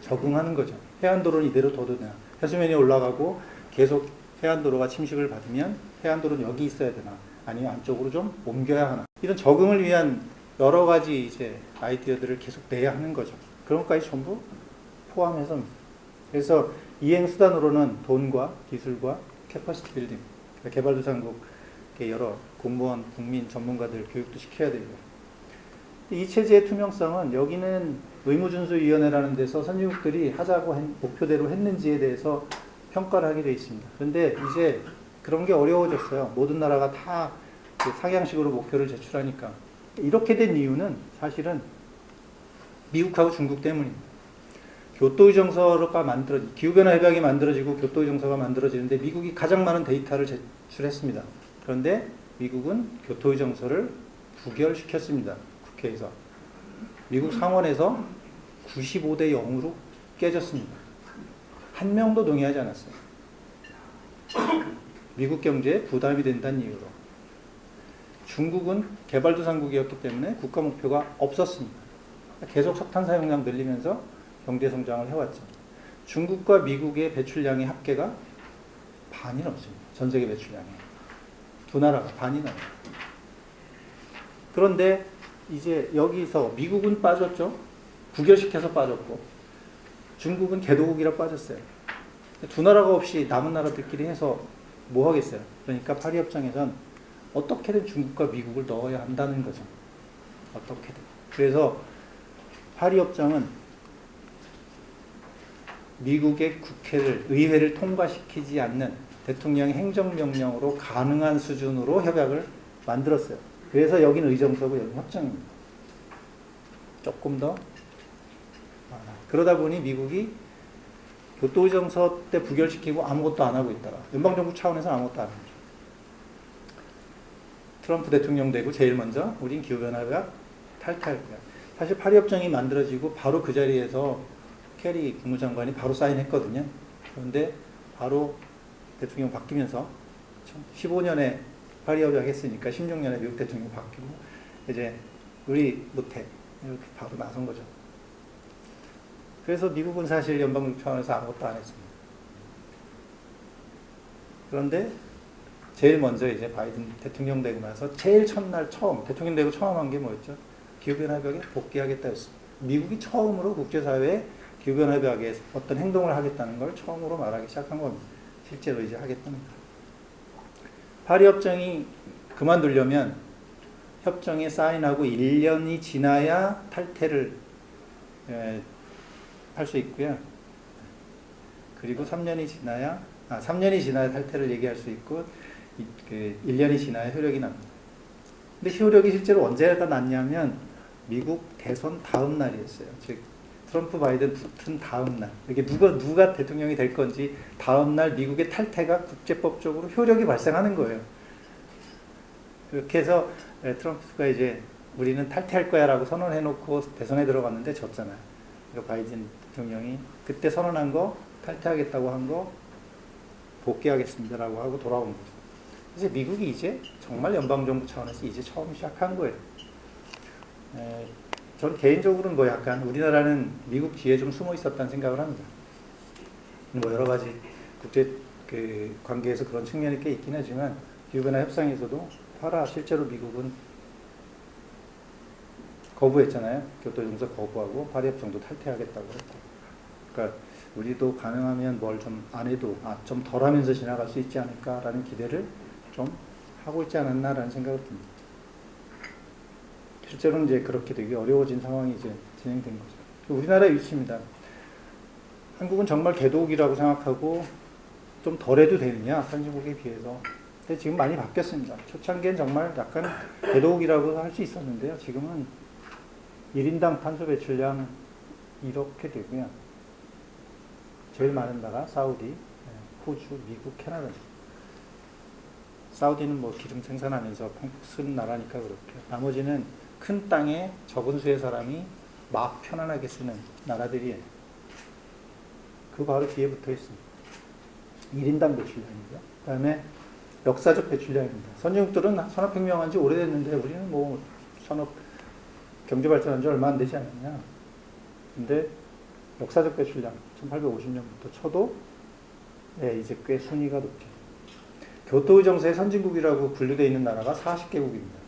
Speaker 3: 적응하는 거죠. 해안도로는 이대로 둬도 되나? 해수면이 올라가고 계속 해안도로가 침식을 받으면 해안도로는 여기 있어야 되나? 아니면 안쪽으로 좀 옮겨야 하나? 이런 적응을 위한 여러 가지 이제 아이디어들을 계속 내야 하는 거죠. 그런 것까지 전부 포함해서. 그래서 이행 수단으로는 돈과 기술과 캐퍼시티 빌딩, 개발도상국의 여러 공무원, 국민, 전문가들 교육도 시켜야 되고. 이 체제의 투명성은 여기는 의무준수위원회라는 데서 선진국들이 하자고 목표대로 했는지에 대해서 평가를 하게 되어 있습니다. 그런데 이제 그런 게 어려워졌어요. 모든 나라가 다 상향식으로 목표를 제출하니까. 이렇게 된 이유는 사실은 미국하고 중국 때문입니다. 교토의정서가 기후변화 협약이 만들어지고 교토의정서가 만들어지는데 미국이 가장 많은 데이터를 제출했습니다. 그런데 미국은 교토의정서를 부결시켰습니다. 국회에서. 미국 상원에서 95대 0으로 깨졌습니다. 한 명도 동의하지 않았어요. 미국 경제에 부담이 된다는 이유로. 중국은 개발도상국이었기 때문에 국가 목표가 없었습니다. 계속 석탄 사용량 늘리면서 경제 성장을 해왔죠. 중국과 미국의 배출량의 합계가 반이 넘습니다. 전 세계 배출량이. 두 나라가 반이 넘어요. 그런데 이제 여기서 미국은 빠졌죠. 부결시켜서 빠졌고 중국은 개도국이라 빠졌어요. 두 나라가 없이 남은 나라들끼리 해서 뭐 하겠어요. 그러니까 파리협정에선 어떻게든 중국과 미국을 넣어야 한다는 거죠. 어떻게든. 그래서 파리협정은 미국의 의회를 통과시키지 않는 대통령의 행정명령으로 가능한 수준으로 협약을 만들었어요. 그래서 여기는 의정서고 여기는 협정입니다. 조금 더 많아. 그러다 보니 미국이 교토의정서 때 부결시키고 아무것도 안 하고 있다가 연방정부 차원에서 아무것도 안 하죠. 트럼프 대통령 되고 제일 먼저 우린 기후변화가 탈퇴할 거야. 사실 파리협정이 만들어지고 바로 그 자리에서 캐리 국무장관이 바로 사인했거든요. 그런데 바로 대통령 바뀌면서 15년에 파리협약 했으니까 16년에 미국 대통령 바뀌고 이제 우리 못해 이렇게 바로 나선 거죠. 그래서 미국은 사실 연방정부 차원에서 아무것도 안 했습니다. 그런데 제일 먼저 이제 바이든 대통령 되고 나서 제일 첫날 대통령 되고 처음 한 게 뭐였죠? 기후변화 협약에 복귀하겠다였습니다. 미국이 처음으로 국제사회에 기후변화 협약에 어떤 행동을 하겠다는 걸 처음으로 말하기 시작한 겁니다. 실제로 이제 하겠다는 거. 파리협정이 그만두려면 협정에 사인하고 1년이 지나야 탈퇴를 할 수 있고요. 그리고 3년이 지나야 탈퇴를 얘기할 수 있고 1년이 지나야 효력이 납니다. 근데 효력이 실제로 언제가 났냐면 미국 대선 다음 날이었어요. 즉 트럼프 바이든 붙은 다음 날. 이게 누가 대통령이 될 건지 다음 날 미국의 탈퇴가 국제법적으로 효력이 발생하는 거예요. 그렇게 해서 트럼프가 이제 우리는 탈퇴할 거야라고 선언해놓고 대선에 들어갔는데 졌잖아요. 그러니까 바이든 대통령이 그때 선언한 거 탈퇴하겠다고 한 거 복귀하겠습니다라고 하고 돌아온 거죠. 그래서 미국이 이제 정말 연방정부 차원에서 이제 처음 시작한 거예요. 전 개인적으로는 뭐 약간 우리나라는 미국 뒤에 좀 숨어 있었다는 생각을 합니다. 뭐 여러 가지 국제 관계에서 그런 측면이 꽤 있긴 하지만 기후변화 협상에서도 실제로 미국은 거부했잖아요. 교토정서 거부하고 파리협정도 탈퇴하겠다고 했고. 그러니까 우리도 가능하면 뭘 좀 안 해도 좀 덜하면서 지나갈 수 있지 않을까라는 기대를 좀 하고 있지 않았나라는 생각을 듭니다. 실제로는 이제 그렇게 되게 어려워진 상황이 이제 진행된 거죠. 우리나라의 위치입니다. 한국은 정말 개도국이라고 생각하고 좀 덜해도 되느냐 선진국에 비해서. 근데 지금 많이 바뀌었습니다. 초창기엔 정말 약간 개도국이라고 할 수 있었는데요. 지금은 1인당 탄소 배출량 이렇게 되고요. 제일 많은 나라 사우디, 호주, 미국, 캐나다. 사우디는 뭐 기름 생산하면서 쓴 나라니까 그렇게. 나머지는 큰 땅에 적은 수의 사람이 막 편안하게 쓰는 나라들이에요. 그 바로 뒤에 붙어 있습니다. 1인당 배출량이죠. 그 다음에 역사적 배출량입니다. 선진국들은 산업혁명한 지 오래됐는데 우리는 뭐 산업 경제 발전한 지 얼마 안 되지 않았냐. 근데 역사적 배출량 1850년부터 쳐도 네, 이제 꽤 순위가 높죠. 교토의정서의 선진국이라고 분류되어 있는 나라가 40개국입니다.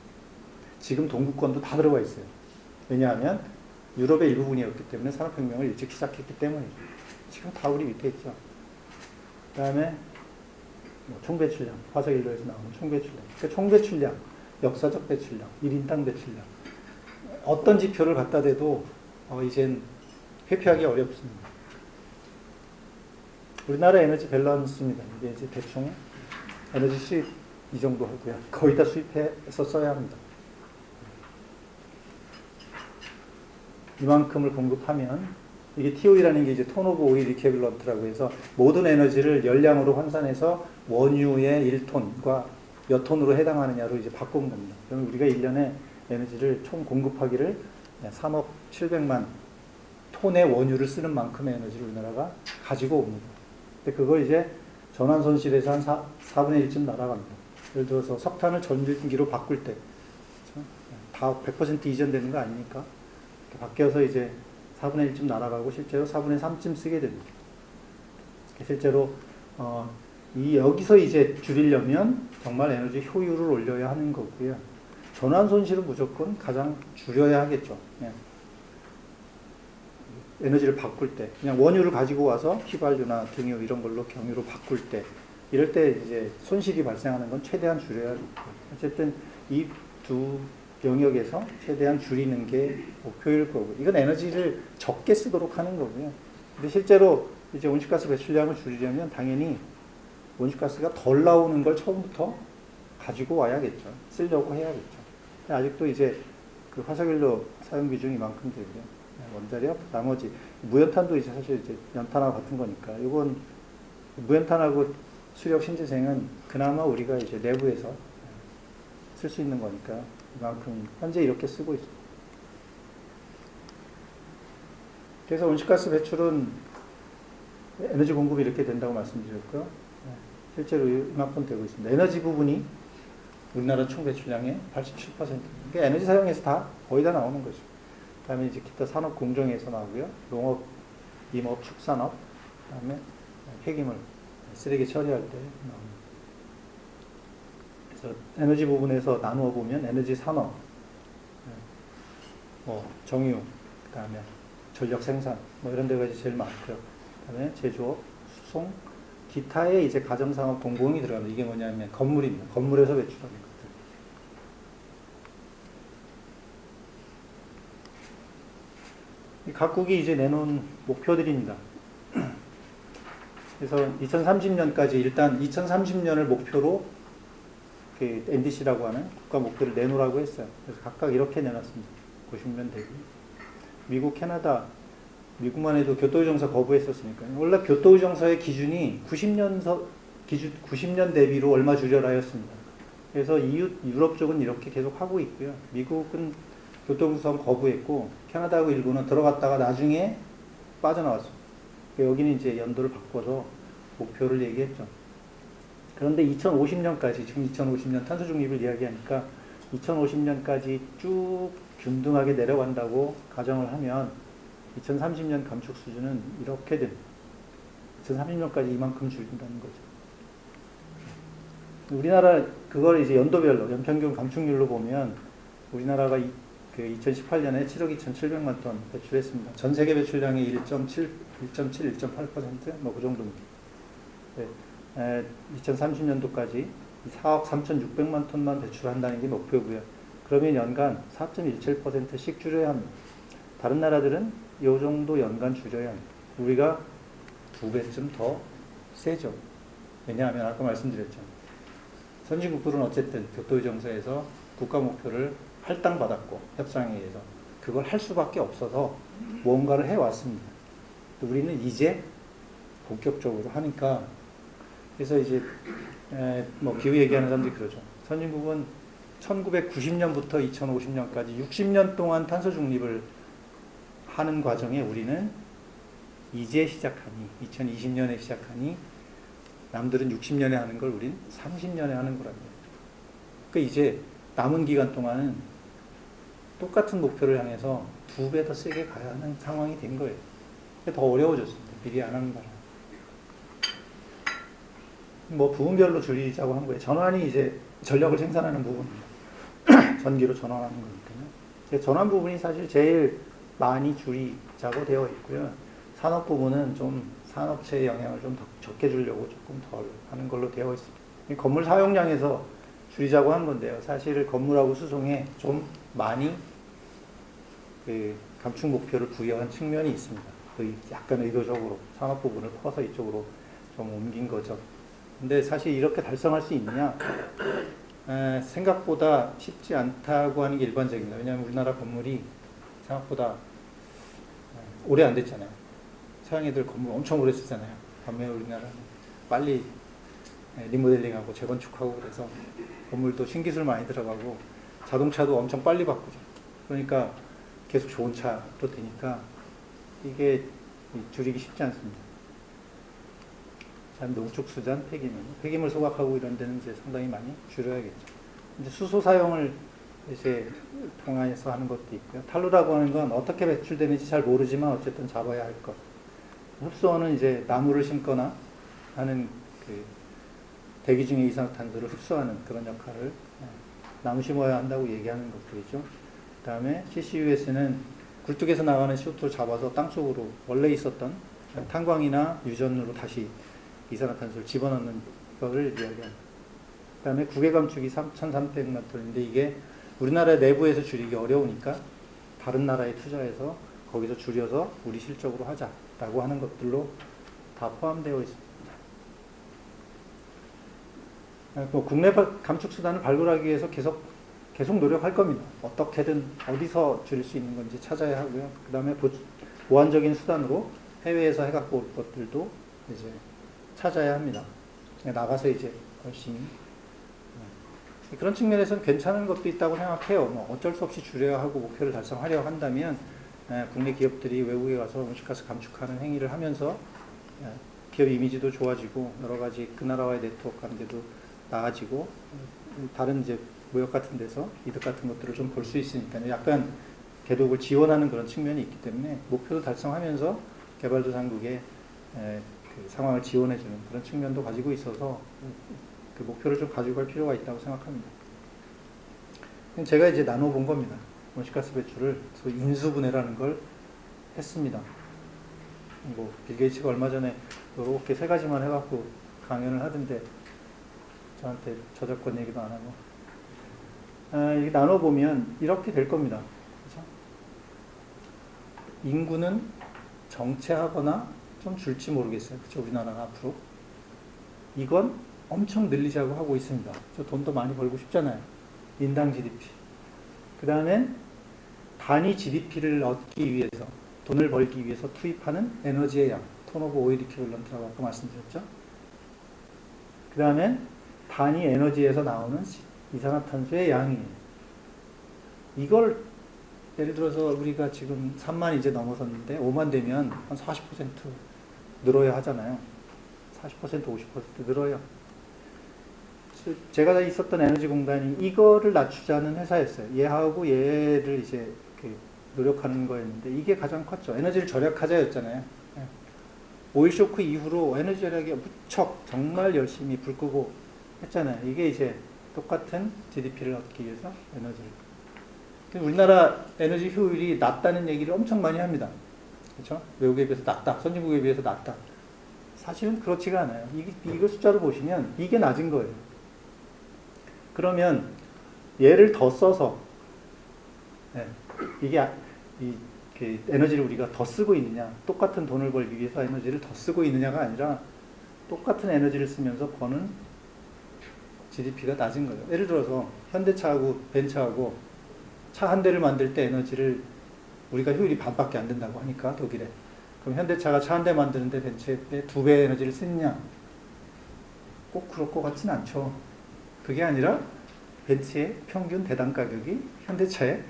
Speaker 3: 지금 동구권도 다 들어가 있어요. 왜냐하면 유럽의 일부분이었기 때문에 산업혁명을 일찍 시작했기 때문이죠. 지금 다 우리 밑에 있죠. 그 다음에 뭐 총배출량, 화석연료에서 나오는 총배출량. 그러니까 총배출량, 역사적 배출량, 1인당 배출량. 어떤 지표를 갖다 대도 이젠 회피하기 어렵습니다. 우리나라 에너지 밸런스입니다. 이게 이제 대충 에너지 수입 이 정도 하고요. 거의 다 수입해서 써야 합니다. 이만큼을 공급하면 이게 TOE라는 게 이제 톤 오브 오일 이퀴밸런트라고 해서 모든 에너지를 열량으로換算해서 원유의 1톤과 몇 톤으로 해당하느냐로 이제 바꾼 겁니다. 그러면 우리가 1년에 에너지를 총 공급하기를 3억 700만 톤의 원유를 쓰는 만큼의 에너지를 우리나라가 가지고 옵니다. 근데 그걸 이제 전환 손실에서 한 4분의 1쯤 날아갑니다. 예를 들어서 석탄을 전기로 바꿀 때 다 100% 이전되는 거 아니니까 바뀌어서 이제 4분의 1쯤 날아가고 실제로 4분의 3쯤 쓰게 됩니다. 실제로 여기서 이제 줄이려면 정말 에너지 효율을 올려야 하는 거고요. 전환 손실은 무조건 가장 줄여야 하겠죠. 예. 에너지를 바꿀 때 그냥 원유를 가지고 와서 휘발유나 등유 이런 걸로 경유로 바꿀 때 이럴 때 이제 손실이 발생하는 건 최대한 줄여야 하겠고 어쨌든 이 두 영역에서 최대한 줄이는 게 목표일 거고 이건 에너지를 적게 쓰도록 하는 거고요. 근데 실제로 이제 온실가스 배출량을 줄이려면 당연히 온실가스가 덜 나오는 걸 처음부터 가지고 와야겠죠. 쓰려고 해야겠죠. 아직도 이제 그 화석연료 사용 비중이 이만큼 되고요. 원자력, 나머지 무연탄도 이제 사실 이제 연탄하고 같은 거니까 이건 무연탄하고 수력 신재생은 그나마 우리가 이제 내부에서 쓸 수 있는 거니까 이만큼 현재 이렇게 쓰고 있습니다. 그래서 온실가스 배출은 에너지 공급이 이렇게 된다고 말씀드렸고요. 실제로 이만큼 되고 있습니다. 에너지 부분이 우리나라 총 배출량의 87%. 그러니까 에너지 사용에서 다 거의 다 나오는 거죠. 그다음에 이제 기타 산업 공정에서 나오고요. 농업, 임업, 축산업, 그다음에 폐기물, 쓰레기 처리할 때 나옵니다. 그래서 에너지 부분에서 나누어 보면 에너지 산업, 뭐 정유, 그다음에 전력 생산, 뭐 이런 데가 이제 제일 많고요. 그다음에 제조업, 수송, 기타의 이제 가정산업 공공이 들어갑니다. 이게 뭐냐면 건물입니다. 건물에서 배출하는 것들. 각국이 이제 내놓은 목표들입니다. 그래서 2030년까지 일단 2030년을 목표로 그 NDC라고 하는 국가 목표를 내놓으라고 했어요. 그래서 각각 이렇게 내놨습니다. 보시면 되고 미국, 캐나다, 미국만 해도 교토의정서 거부했었으니까요. 원래 교토의정서의 기준이 90년 대비로 얼마 줄여라였습니다. 그래서 유럽 쪽은 이렇게 계속 하고 있고요. 미국은 교토의정서 거부했고 캐나다하고 일본은 들어갔다가 나중에 빠져나왔습니다. 여기는 이제 연도를 바꿔서 목표를 얘기했죠. 그런데 2050년까지 지금 2050년 탄소 중립을 이야기하니까 2050년까지 쭉 균등하게 내려간다고 가정을 하면 2030년 감축 수준은 이렇게 됩니다. 2030년까지 이만큼 줄인다는 거죠. 우리나라 그걸 이제 연도별로 연평균 감축률로 보면 우리나라가 그 2018년에 7억 2,700만 톤 배출했습니다. 전 세계 배출량의 1.7, 1.8% 뭐 그 정도입니다. 네. 2030년도까지 4억 3,600만 톤만 배출한다는 게 목표고요. 그러면 연간 4.17%씩 줄여야 합니다. 다른 나라들은 이 정도 연간 줄여야 합니다. 우리가 2배쯤 더 세죠. 왜냐하면 아까 말씀드렸죠. 선진국들은 어쨌든 교토의정서에서 국가 목표를 할당받았고 협상에 의해서 그걸 할 수밖에 없어서 뭔가를 해왔습니다. 우리는 이제 본격적으로 하니까 그래서 이제 뭐 기후 얘기하는 사람들이 그러죠. 선진국은 1990년부터 2050년까지 60년 동안 탄소 중립을 하는 과정에 우리는 이제 시작하니 2020년에 시작하니 남들은 60년에 하는 걸 우린 30년에 하는 거라고요. 그러니까 이제 남은 기간 동안은 똑같은 목표를 향해서 2배 더 세게 가야 하는 상황이 된 거예요. 더 어려워졌습니다. 미리 안 하는 바람. 뭐 부분별로 줄이자고 한 거예요. 전환이 이제 전력을 생산하는 부분입니다. 전기로 전환하는 거니까요. 전환 부분이 사실 제일 많이 줄이자고 되어 있고요. 산업 부분은 좀 산업체의 영향을 좀 더 적게 주려고 조금 덜 하는 걸로 되어 있습니다. 건물 사용량에서 줄이자고 한 건데요. 사실 건물하고 수송에 좀 많이 그 감축 목표를 부여한 측면이 있습니다. 약간 의도적으로 산업 부분을 퍼서 이쪽으로 좀 옮긴 거죠. 근데 사실 이렇게 달성할 수 있느냐? 생각보다 쉽지 않다고 하는 게 일반적입니다. 왜냐하면 우리나라 건물이 생각보다 오래 안 됐잖아요. 서양 애들 건물 엄청 오래 쓰잖아요. 반면에 우리나라는 빨리 리모델링하고 재건축하고 그래서 건물도 신기술 많이 들어가고 자동차도 엄청 빨리 바꾸죠. 그러니까 계속 좋은 차로 되니까 이게 줄이기 쉽지 않습니다. 농축수잔, 폐기물 소각하고 이런 데는 이제 상당히 많이 줄여야겠죠. 이제 수소 사용을 이제 통해서 하는 것도 있고요. 탄소라고 하는 건 어떻게 배출되는지 잘 모르지만 어쨌든 잡아야 할 것. 흡수원은 이제 나무를 심거나 하는 그 대기 중의 이산화탄소를 흡수하는 그런 역할을 나무 심어야 한다고 얘기하는 것들이죠. 그 다음에 CCUS는 굴뚝에서 나가는 CO2를 잡아서 땅속으로 원래 있었던 탄광이나 유전으로 다시 이산화탄소를 집어넣는 것을 이야기합니다. 그 다음에 구개 감축이 3,300만 톤인데 이게 우리나라 내부에서 줄이기 어려우니까 다른 나라에 투자해서 거기서 줄여서 우리 실적으로 하자라고 하는 것들로 다 포함되어 있습니다. 국내 감축 수단을 발굴하기 위해서 계속 노력할 겁니다. 어떻게든 어디서 줄일 수 있는 건지 찾아야 하고요. 그 다음에 보완적인 수단으로 해외에서 해갖고 올 것들도 이제 찾아야 합니다. 나가서 이제 열심히 그런 측면에서는 괜찮은 것도 있다고 생각해요. 뭐 어쩔 수 없이 줄여야 하고 목표를 달성하려고 한다면 국내 기업들이 외국에 가서 온실가스 감축하는 행위를 하면서 기업 이미지도 좋아지고 여러 가지 그 나라와의 네트워크 관계도 나아지고 다른 이제 무역 같은 데서 이득 같은 것들을 좀 볼 수 있으니까요. 약간 개독을 지원하는 그런 측면이 있기 때문에 목표도 달성하면서 개발도상국의 그 상황을 지원해주는 그런 측면도 가지고 있어서 그 목표를 좀 가지고 갈 필요가 있다고 생각합니다. 제가 이제 나눠본 겁니다. 온실가스 배출을 인수분해라는 걸 했습니다. 뭐 빌 게이츠가 얼마 전에 이렇게 세 가지만 해갖고 강연을 하던데 저한테 저작권 얘기도 안 하고 이렇게 나눠보면 이렇게 될 겁니다. 그렇죠? 인구는 정체하거나 좀 줄지 모르겠어요. 그렇죠? 우리나라가 앞으로 이건 엄청 늘리자고 하고 있습니다. 저 돈도 많이 벌고 싶잖아요. 인당 GDP. 그 다음엔 단위 GDP를 얻기 위해서 돈을 벌기 위해서 투입하는 에너지의 양, 톤 오브 오일 이퀴벌런트라고 아까 말씀드렸죠. 그 다음엔 단위 에너지에서 나오는 이산화탄소의 양이에요. 이걸 예를 들어서 우리가 지금 3만 이제 넘어섰는데 5만 되면 한 40% 늘어야 하잖아요. 40% 50% 늘어요. 제가 있었던 에너지공단이 이거를 낮추자는 회사였어요. 얘하고 얘를 이제 노력하는 거였는데 이게 가장 컸죠. 에너지를 절약하자였잖아요. 오일 쇼크 이후로 에너지 절약이 무척 정말 열심히 불 끄고 했잖아요. 이게 이제 똑같은 GDP를 얻기 위해서 에너지를. 우리나라 에너지 효율이 낮다는 얘기를 엄청 많이 합니다. 그렇죠? 외국에 비해서 낮다. 선진국에 비해서 낮다. 사실은 그렇지가 않아요. 이거 숫자를 보시면 이게 낮은 거예요. 그러면 얘를 더 써서 이게 그 에너지를 우리가 더 쓰고 있느냐, 똑같은 돈을 벌기 위해서 에너지를 더 쓰고 있느냐가 아니라 똑같은 에너지를 쓰면서 버는 GDP가 낮은 거예요. 예를 들어서 현대차하고 벤츠하고 차 한 대를 만들 때 에너지를 우리가 효율이 반밖에 안 된다고 하니까 독일에. 그럼 현대차가 차 한 대 만드는데 벤츠에 2배 에너지를 쓰느냐? 꼭 그럴 것 같진 않죠. 그게 아니라 벤츠의 평균 대당 가격이 현대차의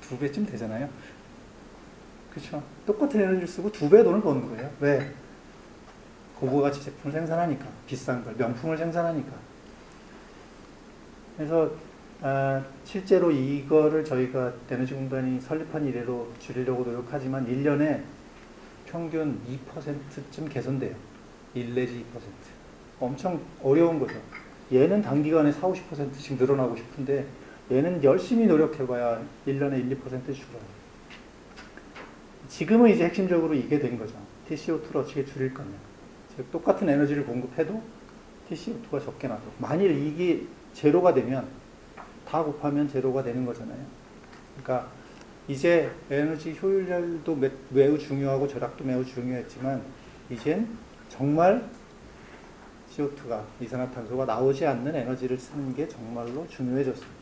Speaker 3: 2배쯤 되잖아요. 그렇죠. 똑같은 에너지를 쓰고 2배 돈을 버는 거예요. 왜? 고부가치 제품을 생산하니까. 비싼 걸, 명품을 생산하니까. 그래서 실제로 이거를 저희가 에너지공단이 설립한 이래로 줄이려고 노력하지만 1년에 평균 2%쯤 개선돼요. 1 내지 2%. 엄청 어려운 거죠. 얘는 단기간에 4, 50%씩 늘어나고 싶은데 얘는 열심히 노력해봐야 1년에 1, 2% 줄어요. 지금은 이제 핵심적으로 이게 된 거죠. TCO2를 어떻게 줄일 거냐. 즉 똑같은 에너지를 공급해도 TCO2가 적게 나도. 만일 이게 제로가 되면 다 곱하면 제로가 되는 거잖아요. 그러니까 이제 에너지 효율도 매우 중요하고 절약도 매우 중요했지만 이젠 정말 CO2가 이산화탄소가 나오지 않는 에너지를 쓰는 게 정말로 중요해졌습니다.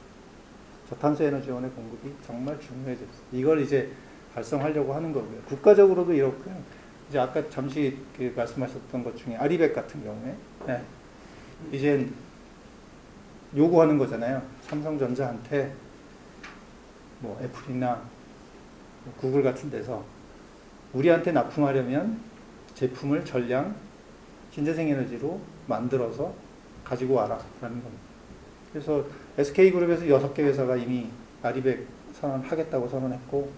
Speaker 3: 저탄소 에너지원의 공급이 정말 중요해졌어요. 이걸 이제 달성하려고 하는 거고요. 국가적으로도 이렇고요. 이제 아까 잠시 말씀하셨던 것 중에 아리백 같은 경우에 이젠 요구하는 거잖아요. 삼성전자한테 뭐 애플이나 구글 같은 데서 우리한테 납품하려면 제품을 전량 신재생 에너지로 만들어서 가지고 와라 라는 겁니다. 그래서 SK그룹에서 6개 회사가 이미 아리백 선언하겠다고 선언했고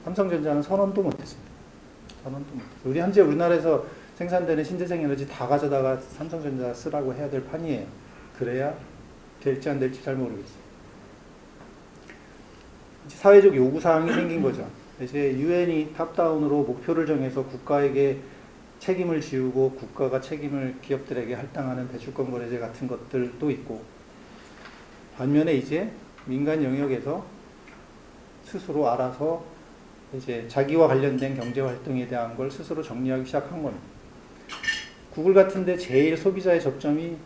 Speaker 3: 삼성전자는 선언도 못했습니다. 선언도 못했어요. 우리 현재 우리나라에서 생산되는 신재생 에너지 다 가져다가 삼성전자 쓰라고 해야 될 판이에요. 그래야 될지 안 될지 잘 모르겠어요. 사회적 요구사항이 생긴 거죠. 이제 유엔이 탑다운으로 목표를 정해서 국가에게 책임을 지우고 국가가 책임을 기업들에게 할당하는 배출권 거래제 같은 것들도 있고 반면에 이제 민간 영역에서 스스로 알아서 이제 자기와 관련된 경제 활동에 대한 걸 스스로 정리하기 시작한 겁니다. 구글 같은데 제일 소비자의 접점이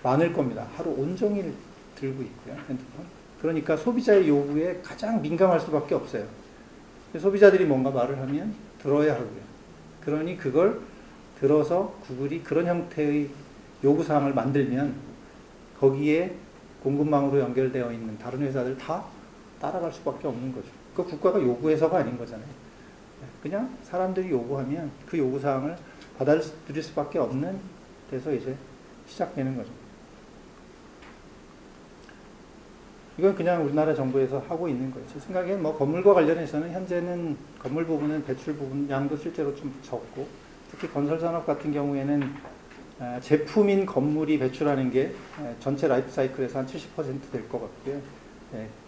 Speaker 3: 많을 겁니다. 하루 온종일 들고 있고요, 핸드폰. 그러니까 소비자의 요구에 가장 민감할 수밖에 없어요. 소비자들이 뭔가 말을 하면 들어야 하고요. 그러니 그걸 들어서 구글이 그런 형태의 요구사항을 만들면 거기에 공급망으로 연결되어 있는 다른 회사들 다 따라갈 수밖에 없는 거죠. 그 국가가 요구해서가 아닌 거잖아요. 그냥 사람들이 요구하면 그 요구사항을 받아들일 수밖에 없는 데서 이제 시작되는 거죠. 이건 그냥 우리나라 정부에서 하고 있는 거예요. 제 생각엔 뭐 건물과 관련해서는 현재는 건물 부분은 배출 부분 양도 실제로 좀 적고 특히 건설 산업 같은 경우에는 제품인 건물이 배출하는 게 전체 라이프 사이클에서 한 70% 될 것 같고요.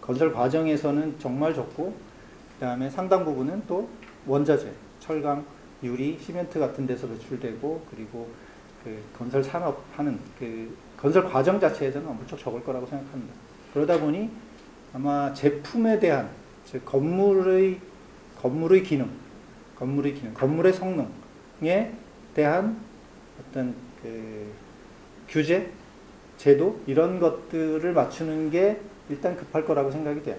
Speaker 3: 건설 과정에서는 정말 적고 그다음에 상당 부분은 또 원자재, 철강, 유리, 시멘트 같은 데서 배출되고 그리고 그 건설 산업 하는 그 건설 과정 자체에서는 엄청 적을 거라고 생각합니다. 그러다 보니 아마 제품에 대한 즉 건물의 기능, 건물의 성능에 대한 어떤 그 규제, 제도 이런 것들을 맞추는 게 일단 급할 거라고 생각이 돼요.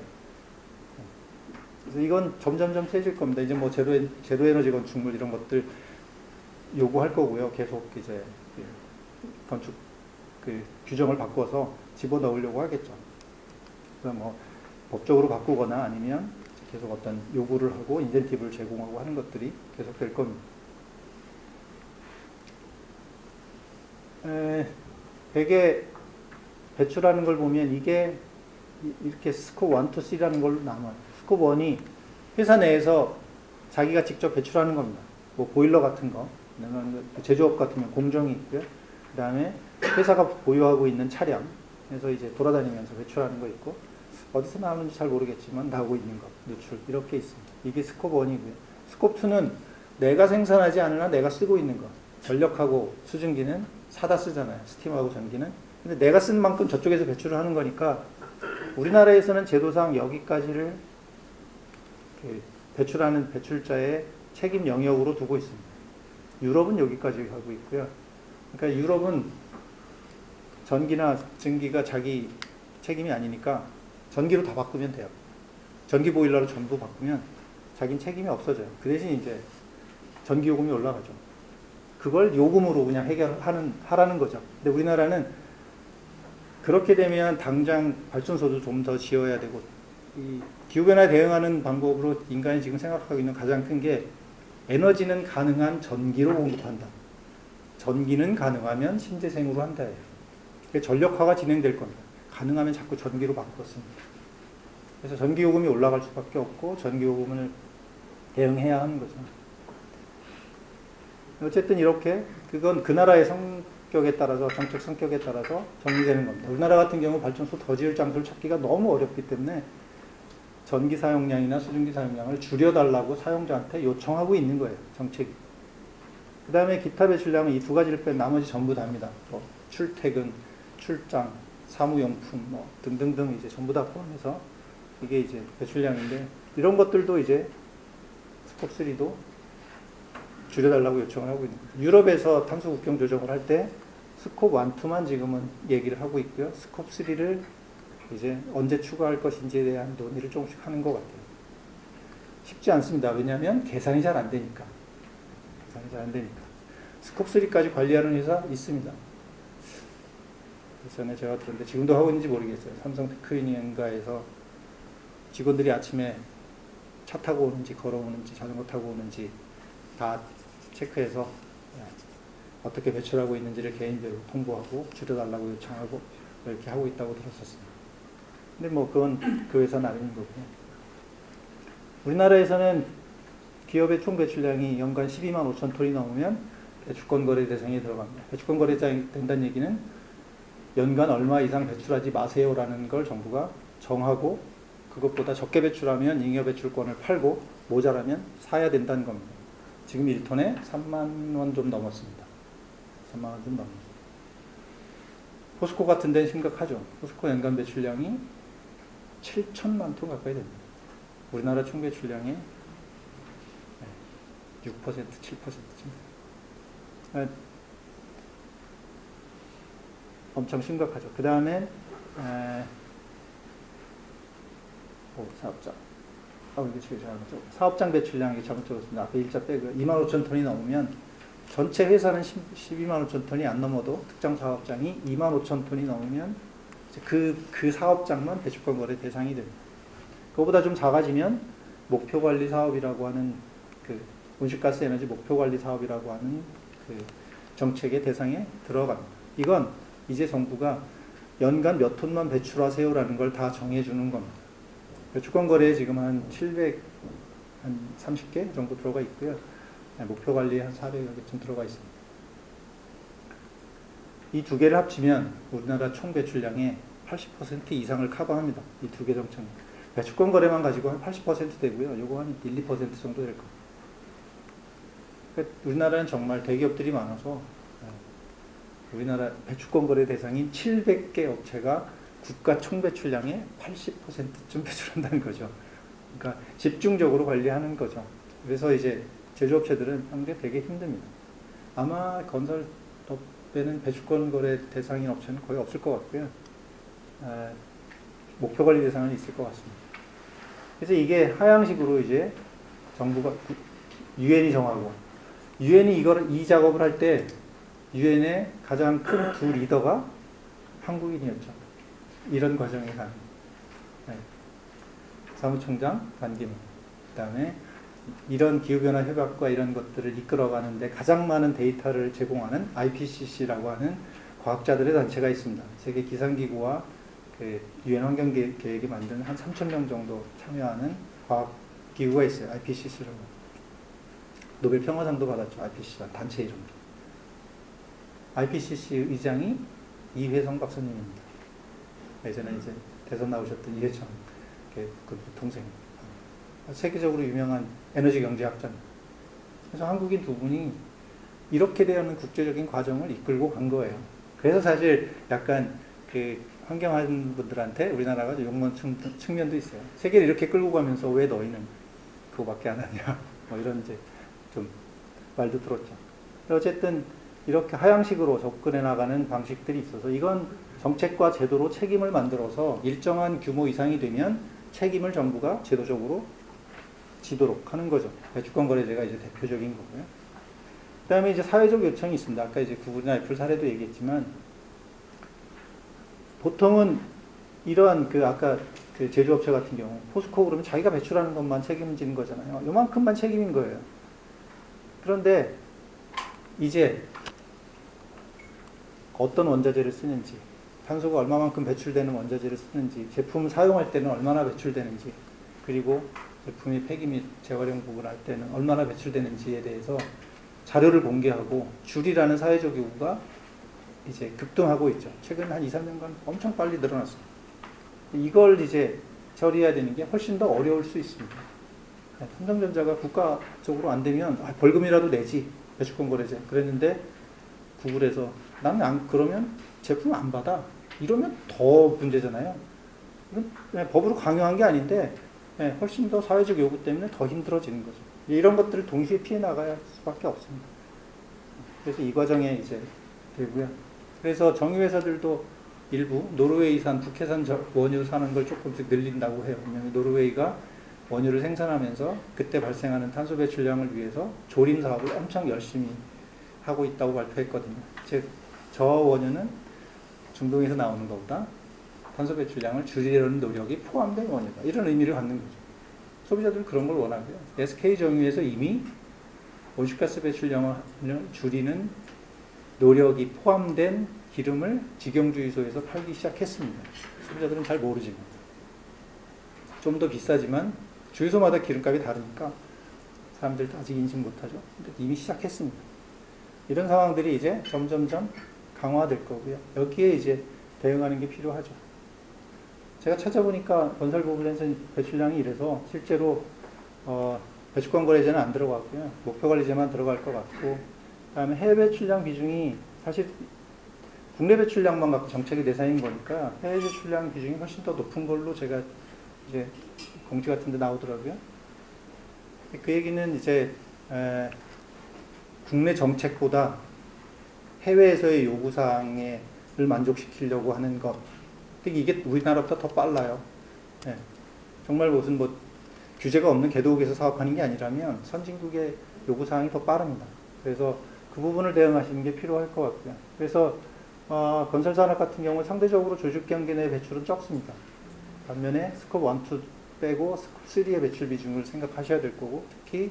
Speaker 3: 그래서 이건 점점점 세질 겁니다. 이제 뭐 제로 에너지 건축물 이런 것들 요구할 거고요. 계속 이제 건축 그 규정을 바꿔서 집어 넣으려고 하겠죠. 그래서 뭐 법적으로 바꾸거나 아니면 계속 어떤 요구를 하고 인센티브를 제공하고 하는 것들이 계속 될 겁니다. 대개 배출하는 걸 보면 이게 이렇게 스콥 1, 2, 3라는 걸로 나눠요. 스콥 1이 회사 내에서 자기가 직접 배출하는 겁니다. 뭐 보일러 같은 거, 제조업 같으면 공정이 있고요. 그 다음에 회사가 보유하고 있는 차량, 그래서 이제 돌아다니면서 배출하는 거 있고, 어디서 나오는지 잘 모르겠지만 나오고 있는 거, 누출 이렇게 있습니다. 이게 스콥 1이고요. 스콥 2는 내가 생산하지 않으나 내가 쓰고 있는 거. 전력하고 수증기는 사다 쓰잖아요. 스팀하고 전기는. 근데 내가 쓴 만큼 저쪽에서 배출을 하는 거니까 우리나라에서는 제도상 여기까지를 배출하는 배출자의 책임 영역으로 두고 있습니다. 유럽은 여기까지 하고 있고요. 그러니까 유럽은 전기나 증기가 자기 책임이 아니니까 전기로 다 바꾸면 돼요. 전기 보일러로 전부 바꾸면 자기는 책임이 없어져요. 그 대신 이제 전기 요금이 올라가죠. 그걸 요금으로 그냥 하라는 거죠. 근데 우리나라는 그렇게 되면 당장 발전소도 좀 더 지어야 되고, 이 기후변화에 대응하는 방법으로 인간이 지금 생각하고 있는 가장 큰 게 에너지는 가능한 전기로 공급한다. 전기는 가능하면 신재생으로 한다예요. 전력화가 진행될 겁니다. 가능하면 자꾸 전기로 바꿨습니다. 그래서 전기요금이 올라갈 수밖에 없고 전기요금을 대응해야 하는 거죠. 어쨌든 이렇게 그건 그 나라의 성격에 따라서 정책 성격에 따라서 정리되는 겁니다. 우리나라 같은 경우 발전소 더 지을 장소를 찾기가 너무 어렵기 때문에 전기 사용량이나 수증기 사용량을 줄여달라고 사용자한테 요청하고 있는 거예요. 정책이. 그 다음에 기타 배출량은 이 두 가지를 뺀 나머지 전부 다입니다. 뭐 출퇴근, 출장, 사무용품 뭐 등등등 이제 전부 다 포함해서 이게 이제 배출량인데 이런 것들도 이제 스콥3도 줄여달라고 요청을 하고 있는 거예요. 유럽에서 탄소 국경 조정을 할 때 스콥 1, 2만 지금은 얘기를 하고 있고요. 스콥 3를 이제 언제 추가할 것인지에 대한 논의를 조금씩 하는 것 같아요. 쉽지 않습니다. 왜냐하면 계산이 잘 안 되니까. 스콥 3까지 관리하는 회사 있습니다. 전에 제가 들었는데 지금도 하고 있는지 모르겠어요. 삼성 테크유니언가에서 직원들이 아침에 차 타고 오는지 걸어오는지 자전거 타고 오는지 다 체크해서 어떻게 배출하고 있는지를 개인별로 통보하고 줄여달라고 요청하고 이렇게 하고 있다고 들었었습니다. 근데 뭐 그건 그 회사 나름인 거고요. 우리나라에서는 기업의 총 배출량이 연간 12만 5천 톤이 넘으면 배출권 거래 대상에 들어갑니다. 배출권 거래 대상이 된다는 얘기는 연간 얼마 이상 배출하지 마세요라는 걸 정부가 정하고 그것보다 적게 배출하면 잉여 배출권을 팔고 모자라면 사야 된다는 겁니다. 지금 1톤에 3만 원 좀 넘었습니다. 3만 원 좀 넘었습니다. 포스코 같은 데는 심각하죠. 포스코 연간 배출량이 7천만 톤 가까이 됩니다. 우리나라 총 배출량의 6%, 7%쯤. 엄청 심각하죠. 그 다음에 사업장. 사업장 배출량이 잘못 적었습니다. 앞에 일자 빼고요. 2만 5천 톤이 넘으면 전체 회사는 12만 5천 톤이 안 넘어도 특정 사업장이 2만 5천 톤이 넘으면 그 사업장만 배출권 거래 대상이 됩니다. 그거보다 좀 작아지면 목표관리 사업이라고 하는 그 온실가스 에너지 목표관리 사업이라고 하는 그 정책의 대상에 들어갑니다. 이건 이제 정부가 연간 몇 톤만 배출하세요라는 걸 다 정해주는 겁니다. 배출권 거래에 지금 한 730개 정도 들어가 있고요. 목표 관리에 한 400여 개쯤 들어가 있습니다. 이 두 개를 합치면 우리나라 총 배출량의 80% 이상을 커버합니다. 이 두 개 정책은. 배출권 거래만 가지고 한 80% 되고요. 요거 한 1, 2% 정도 될 겁니다. 그러니까 우리나라는 정말 대기업들이 많아서 우리나라 배출권 거래 대상인 700개 업체가 국가 총 배출량의 80%쯤 배출한다는 거죠. 그러니까 집중적으로 관리하는 거죠. 그래서 이제 제조업체들은 상당히 되게 힘듭니다. 아마 건설업에는 배출권 거래 대상인 업체는 거의 없을 것 같고요. 목표 관리 대상은 있을 것 같습니다. 그래서 이게 하향식으로 이제 정부가 유엔이 정하고 유엔이 이 작업을 할 때 유엔의 가장 큰 두 리더가 한국인이었죠. 이런 과정에 간 사무총장 반기문, 그다음에 이런 기후변화 협약과 이런 것들을 이끌어가는데 가장 많은 데이터를 제공하는 IPCC라고 하는 과학자들의 단체가 있습니다. 세계 기상기구와 그 유엔 환경계획이 만든 한 3,000명 정도 참여하는 과학기구가 있어요. IPCC라고. 노벨 평화상도 받았죠. IPCC 단체 이름으로. IPCC 의장이 이회성 박사님입니다. 예전에 이제 대선 나오셨던 이회창 그 동생. 세계적으로 유명한 에너지 경제학자입니다. 그래서 한국인 두 분이 이렇게 되는 국제적인 과정을 이끌고 간 거예요. 그래서 사실 약간 그 환경하는 분들한테 우리나라가 욕먹는 측면도 있어요. 세계를 이렇게 끌고 가면서 왜 너희는 그거밖에 안 하냐. 뭐 이런 이제 좀 말도 들었죠. 어쨌든 이렇게 하향식으로 접근해 나가는 방식들이 있어서 이건 정책과 제도로 책임을 만들어서 일정한 규모 이상이 되면 책임을 정부가 제도적으로 지도록 하는 거죠. 배출권 거래제가 이제 대표적인 거고요. 그다음에 이제 사회적 요청이 있습니다. 아까 이제 구글이나 애플 사례도 얘기했지만 보통은 이러한 그 아까 그 제조업체 같은 경우 포스코 그러면 자기가 배출하는 것만 책임지는 거잖아요. 요만큼만 책임인 거예요. 그런데 이제 어떤 원자재를 쓰는지, 탄소가 얼마만큼 배출되는 원자재를 쓰는지, 제품을 사용할 때는 얼마나 배출되는지, 그리고 제품이 폐기 및 재활용 부분할 때는 얼마나 배출되는지에 대해서 자료를 공개하고 줄이라는 사회적 요구가 이제 급등하고 있죠. 최근 한 2, 3년간 엄청 빨리 늘어났습니다. 이걸 이제 처리해야 되는 게 훨씬 더 어려울 수 있습니다. 삼성전자가 국가적으로 안 되면 벌금이라도 내지, 배출권 거래제 그랬는데 구글에서 나는 안 그러면 제품 안 받아 이러면 더 문제잖아요. 이건 그냥 법으로 강요한 게 아닌데 훨씬 더 사회적 요구 때문에 더 힘들어지는 거죠. 이런 것들을 동시에 피해 나가야 할 수밖에 없습니다. 그래서 이 과정에 이제 되고요. 그래서 정유회사들도 일부 노르웨이산, 북해산 원유 사는 걸 조금씩 늘린다고 해요. 왜냐하면 노르웨이가 원유를 생산하면서 그때 발생하는 탄소 배출량을 위해서 조림 사업을 엄청 열심히 하고 있다고 발표했거든요. 즉, 저 원유는 중동에서 나오는 것보다 탄소 배출량을 줄이려는 노력이 포함된 원유다. 이런 의미를 갖는 거죠. 소비자들은 그런 걸 원하고요. SK 정유에서 이미 온실가스 배출량을 줄이는 노력이 포함된 기름을 직영주유소에서 팔기 시작했습니다. 소비자들은 잘 모르지만. 좀 더 비싸지만 주유소마다 기름값이 다르니까 사람들도 아직 인식 못하죠. 근데 이미 시작했습니다. 이런 상황들이 이제 점점점 강화될 거고요. 여기에 이제 대응하는 게 필요하죠. 제가 찾아보니까 건설부분에서 배출량이 이래서 실제로 배출권 거래제는 안 들어갔고요. 목표 관리제만 들어갈 것 같고, 그다음에 해외 배출량 비중이 사실 국내 배출량만 갖고 정책의 대상인 거니까 해외 배출량 비중이 훨씬 더 높은 걸로 제가 이제 공지 같은 데 나오더라고요. 그 얘기는 이제 국내 정책보다 해외에서의 요구사항을 만족시키려고 하는 것. 이게 우리나라보다 더 빨라요. 네. 정말 무슨 뭐 규제가 없는 개도국에서 사업하는 게 아니라면 선진국의 요구사항이 더 빠릅니다. 그래서 그 부분을 대응하시는 게 필요할 것 같고요. 그래서 건설산업 같은 경우는 상대적으로 조직경계 내 배출은 적습니다. 반면에 스코프 1, 2 빼고 스코프 3의 배출 비중을 생각하셔야 될 거고, 특히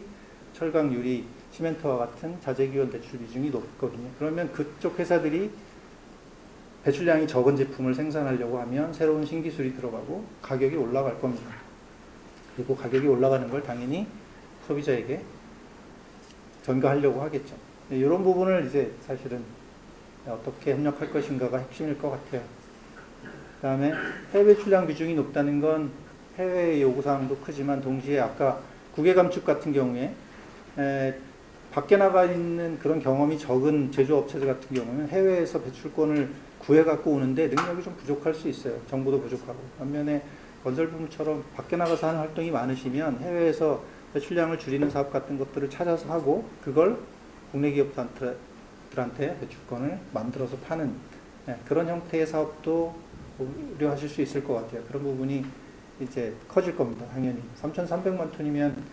Speaker 3: 철강, 유리, 시멘트와 같은 자재기원 배출 비중이 높거든요. 그러면 그쪽 회사들이 배출량이 적은 제품을 생산하려고 하면 새로운 신기술이 들어가고 가격이 올라갈 겁니다. 그리고 가격이 올라가는 걸 당연히 소비자에게 전가하려고 하겠죠. 이런 부분을 이제 사실은 어떻게 협력할 것인가가 핵심일 것 같아요. 그 다음에 해외 배출량 비중이 높다는 건 해외의 요구사항도 크지만 동시에 아까 국외 감축 같은 경우에 밖에 나가 있는 그런 경험이 적은 제조업체들 같은 경우는 해외에서 배출권을 구해 갖고 오는데 능력이 좀 부족할 수 있어요. 정보도 부족하고. 반면에 건설부문처럼 밖에 나가서 하는 활동이 많으시면 해외에서 배출량을 줄이는 사업 같은 것들을 찾아서 하고 그걸 국내 기업들한테 배출권을 만들어서 파는 그런 형태의 사업도 고려하실 수 있을 것 같아요. 그런 부분이 이제 커질 겁니다. 당연히 3,300만 톤이면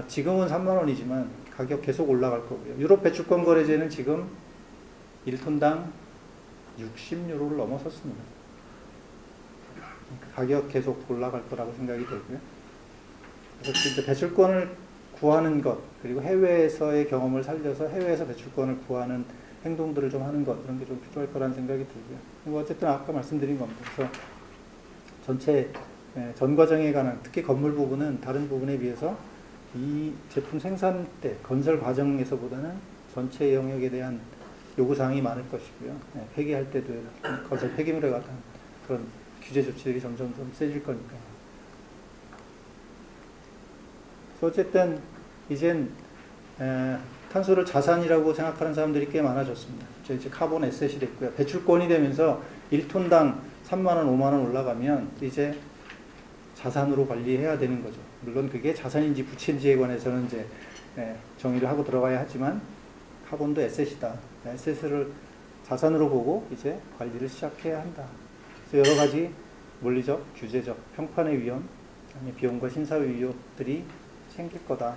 Speaker 3: 지금은 3만 원이지만 가격 계속 올라갈 거고요. 유럽 배출권 거래제는 지금 1톤당 60유로를 넘어섰습니다. 가격 계속 올라갈 거라고 생각이 되고요. 그래서 이제 배출권을 구하는 것, 그리고 해외에서의 경험을 살려서 해외에서 배출권을 구하는 행동들을 좀 하는 것, 그런 게 좀 필요할 거라는 생각이 들고요. 그리고 어쨌든 아까 말씀드린 겁니다. 그래서 전체 전 과정에 관한, 특히 건물 부분은 다른 부분에 비해서 이 제품 생산 때 건설 과정에서보다는 전체 영역에 대한 요구사항이 많을 것이고요. 폐기할 때도 건설 폐기물에 관한 그런 규제 조치들이 점점 좀 세질 거니까요. 어쨌든 이젠 탄소를 자산이라고 생각하는 사람들이 꽤 많아졌습니다. 이제 카본 에셋이 됐고요. 배출권이 되면서 1톤당 3만 원, 5만 원 올라가면 이제 자산으로 관리해야 되는 거죠. 물론 그게 자산인지 부채인지에 관해서는 이제 정의를 하고 들어가야 하지만 카본도 에셋이다. 에셋을 자산으로 보고 이제 관리를 시작해야 한다. 그래서 여러 가지 물리적, 규제적, 평판의 위험, 비용과 신사 위협들이 생길 거다.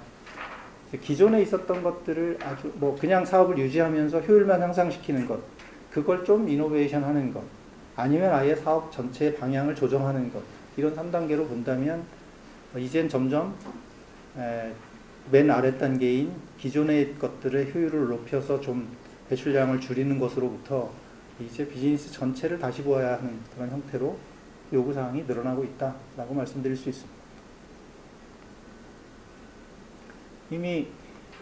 Speaker 3: 기존에 있었던 것들을 아주 뭐 그냥 사업을 유지하면서 효율만 향상시키는 것, 그걸 좀 이노베이션 하는 것, 아니면 아예 사업 전체의 방향을 조정하는 것, 이런 3단계로 본다면 이젠 점점 맨 아래 단계인 기존의 것들의 효율을 높여서 좀 배출량을 줄이는 것으로부터 이제 비즈니스 전체를 다시 보아야 하는 그런 형태로 요구사항이 늘어나고 있다라고 말씀드릴 수 있습니다. 이미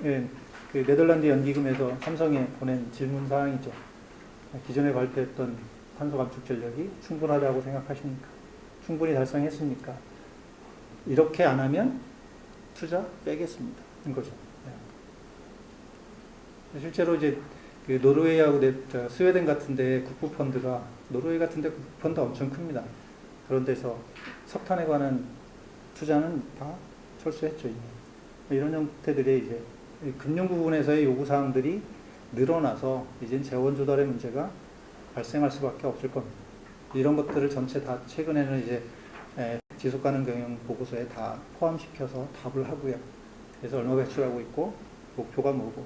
Speaker 3: 그 네덜란드 연기금에서 삼성에 보낸 질문사항이죠. 기존에 발표했던 탄소 감축 전력이 충분하다고 생각하십니까? 충분히 달성했습니까? 이렇게 안 하면 투자 빼겠습니다. 인 거죠. 실제로 이제 그 노르웨이하고 스웨덴 같은데 국부펀드가 노르웨이 같은데 국부펀드 엄청 큽니다. 그런 데서 석탄에 관한 투자는 다 철수했죠. 이미. 이런 형태들의 이제 금융 부분에서의 요구 사항들이 늘어나서 이제 재원 조달의 문제가 발생할 수밖에 없을 겁니다. 이런 것들을 전체 다 최근에는 이제 지속 가능 경영 보고서에 다 포함시켜서 답을 하고요. 그래서 얼마 배출하고 있고 목표가 뭐고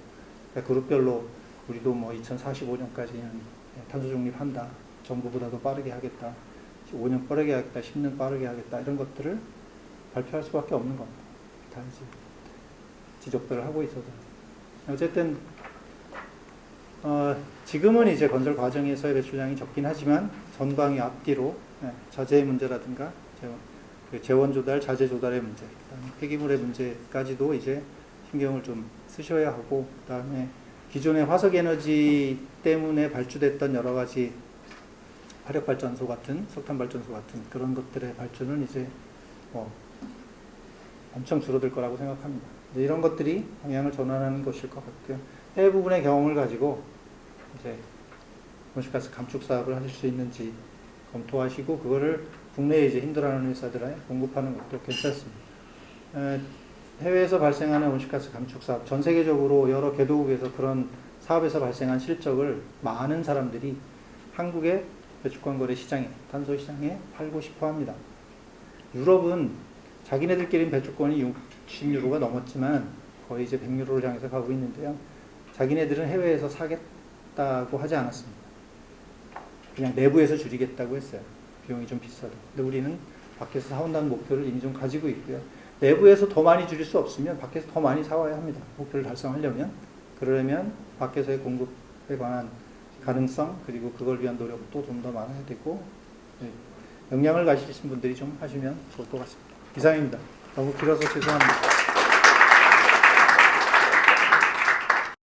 Speaker 3: 그룹별로 우리도 뭐 2045년까지는 탄소 중립한다. 정부보다도 빠르게 하겠다. 5년 빠르게 하겠다. 10년 빠르게 하겠다. 이런 것들을 발표할 수밖에 없는 겁니다. 다 이제 지적들을 하고 있어서 어쨌든 지금은 이제 건설 과정에서의 배출량이 적긴 하지만 전방위 앞뒤로 자재의 문제라든가 재원 조달, 자재 조달의 문제, 그다음에 폐기물의 문제까지도 이제 신경을 좀 쓰셔야 하고, 그다음에 기존의 화석 에너지 때문에 발주됐던 여러 가지 화력 발전소 같은 석탄 발전소 같은 그런 것들의 발전은 이제 엄청 줄어들 거라고 생각합니다. 이런 것들이 방향을 전환하는 것일 것 같고요. 해외 부분의 경험을 가지고 이제 온실가스 감축 사업을 하실 수 있는지 검토하시고 그거를 국내에 이제 힘들어하는 회사들에 공급하는 것도 괜찮습니다. 해외에서 발생하는 온실가스 감축 사업, 전 세계적으로 여러 개도국에서 그런 사업에서 발생한 실적을 많은 사람들이 한국의 배출권 거래 시장에, 탄소 시장에 팔고 싶어 합니다. 유럽은 자기네들끼리는 배출권이 60유로가 넘었지만 거의 이제 100유로를 향해서 가고 있는데요. 자기네들은 해외에서 사겠다고 하지 않았습니다. 그냥 내부에서 줄이겠다고 했어요. 비용이 좀 비싸도. 근데 우리는 밖에서 사온다는 목표를 이미 좀 가지고 있고요. 내부에서 더 많이 줄일 수 없으면 밖에서 더 많이 사와야 합니다. 목표를 달성하려면. 그러려면 밖에서의 공급에 관한 가능성 그리고 그걸 위한 노력도 좀 더 많아야 되고 역량을 가지신 분들이 좀 하시면 좋을 것 같습니다. 이상입니다. 너무 길어서 죄송합니다.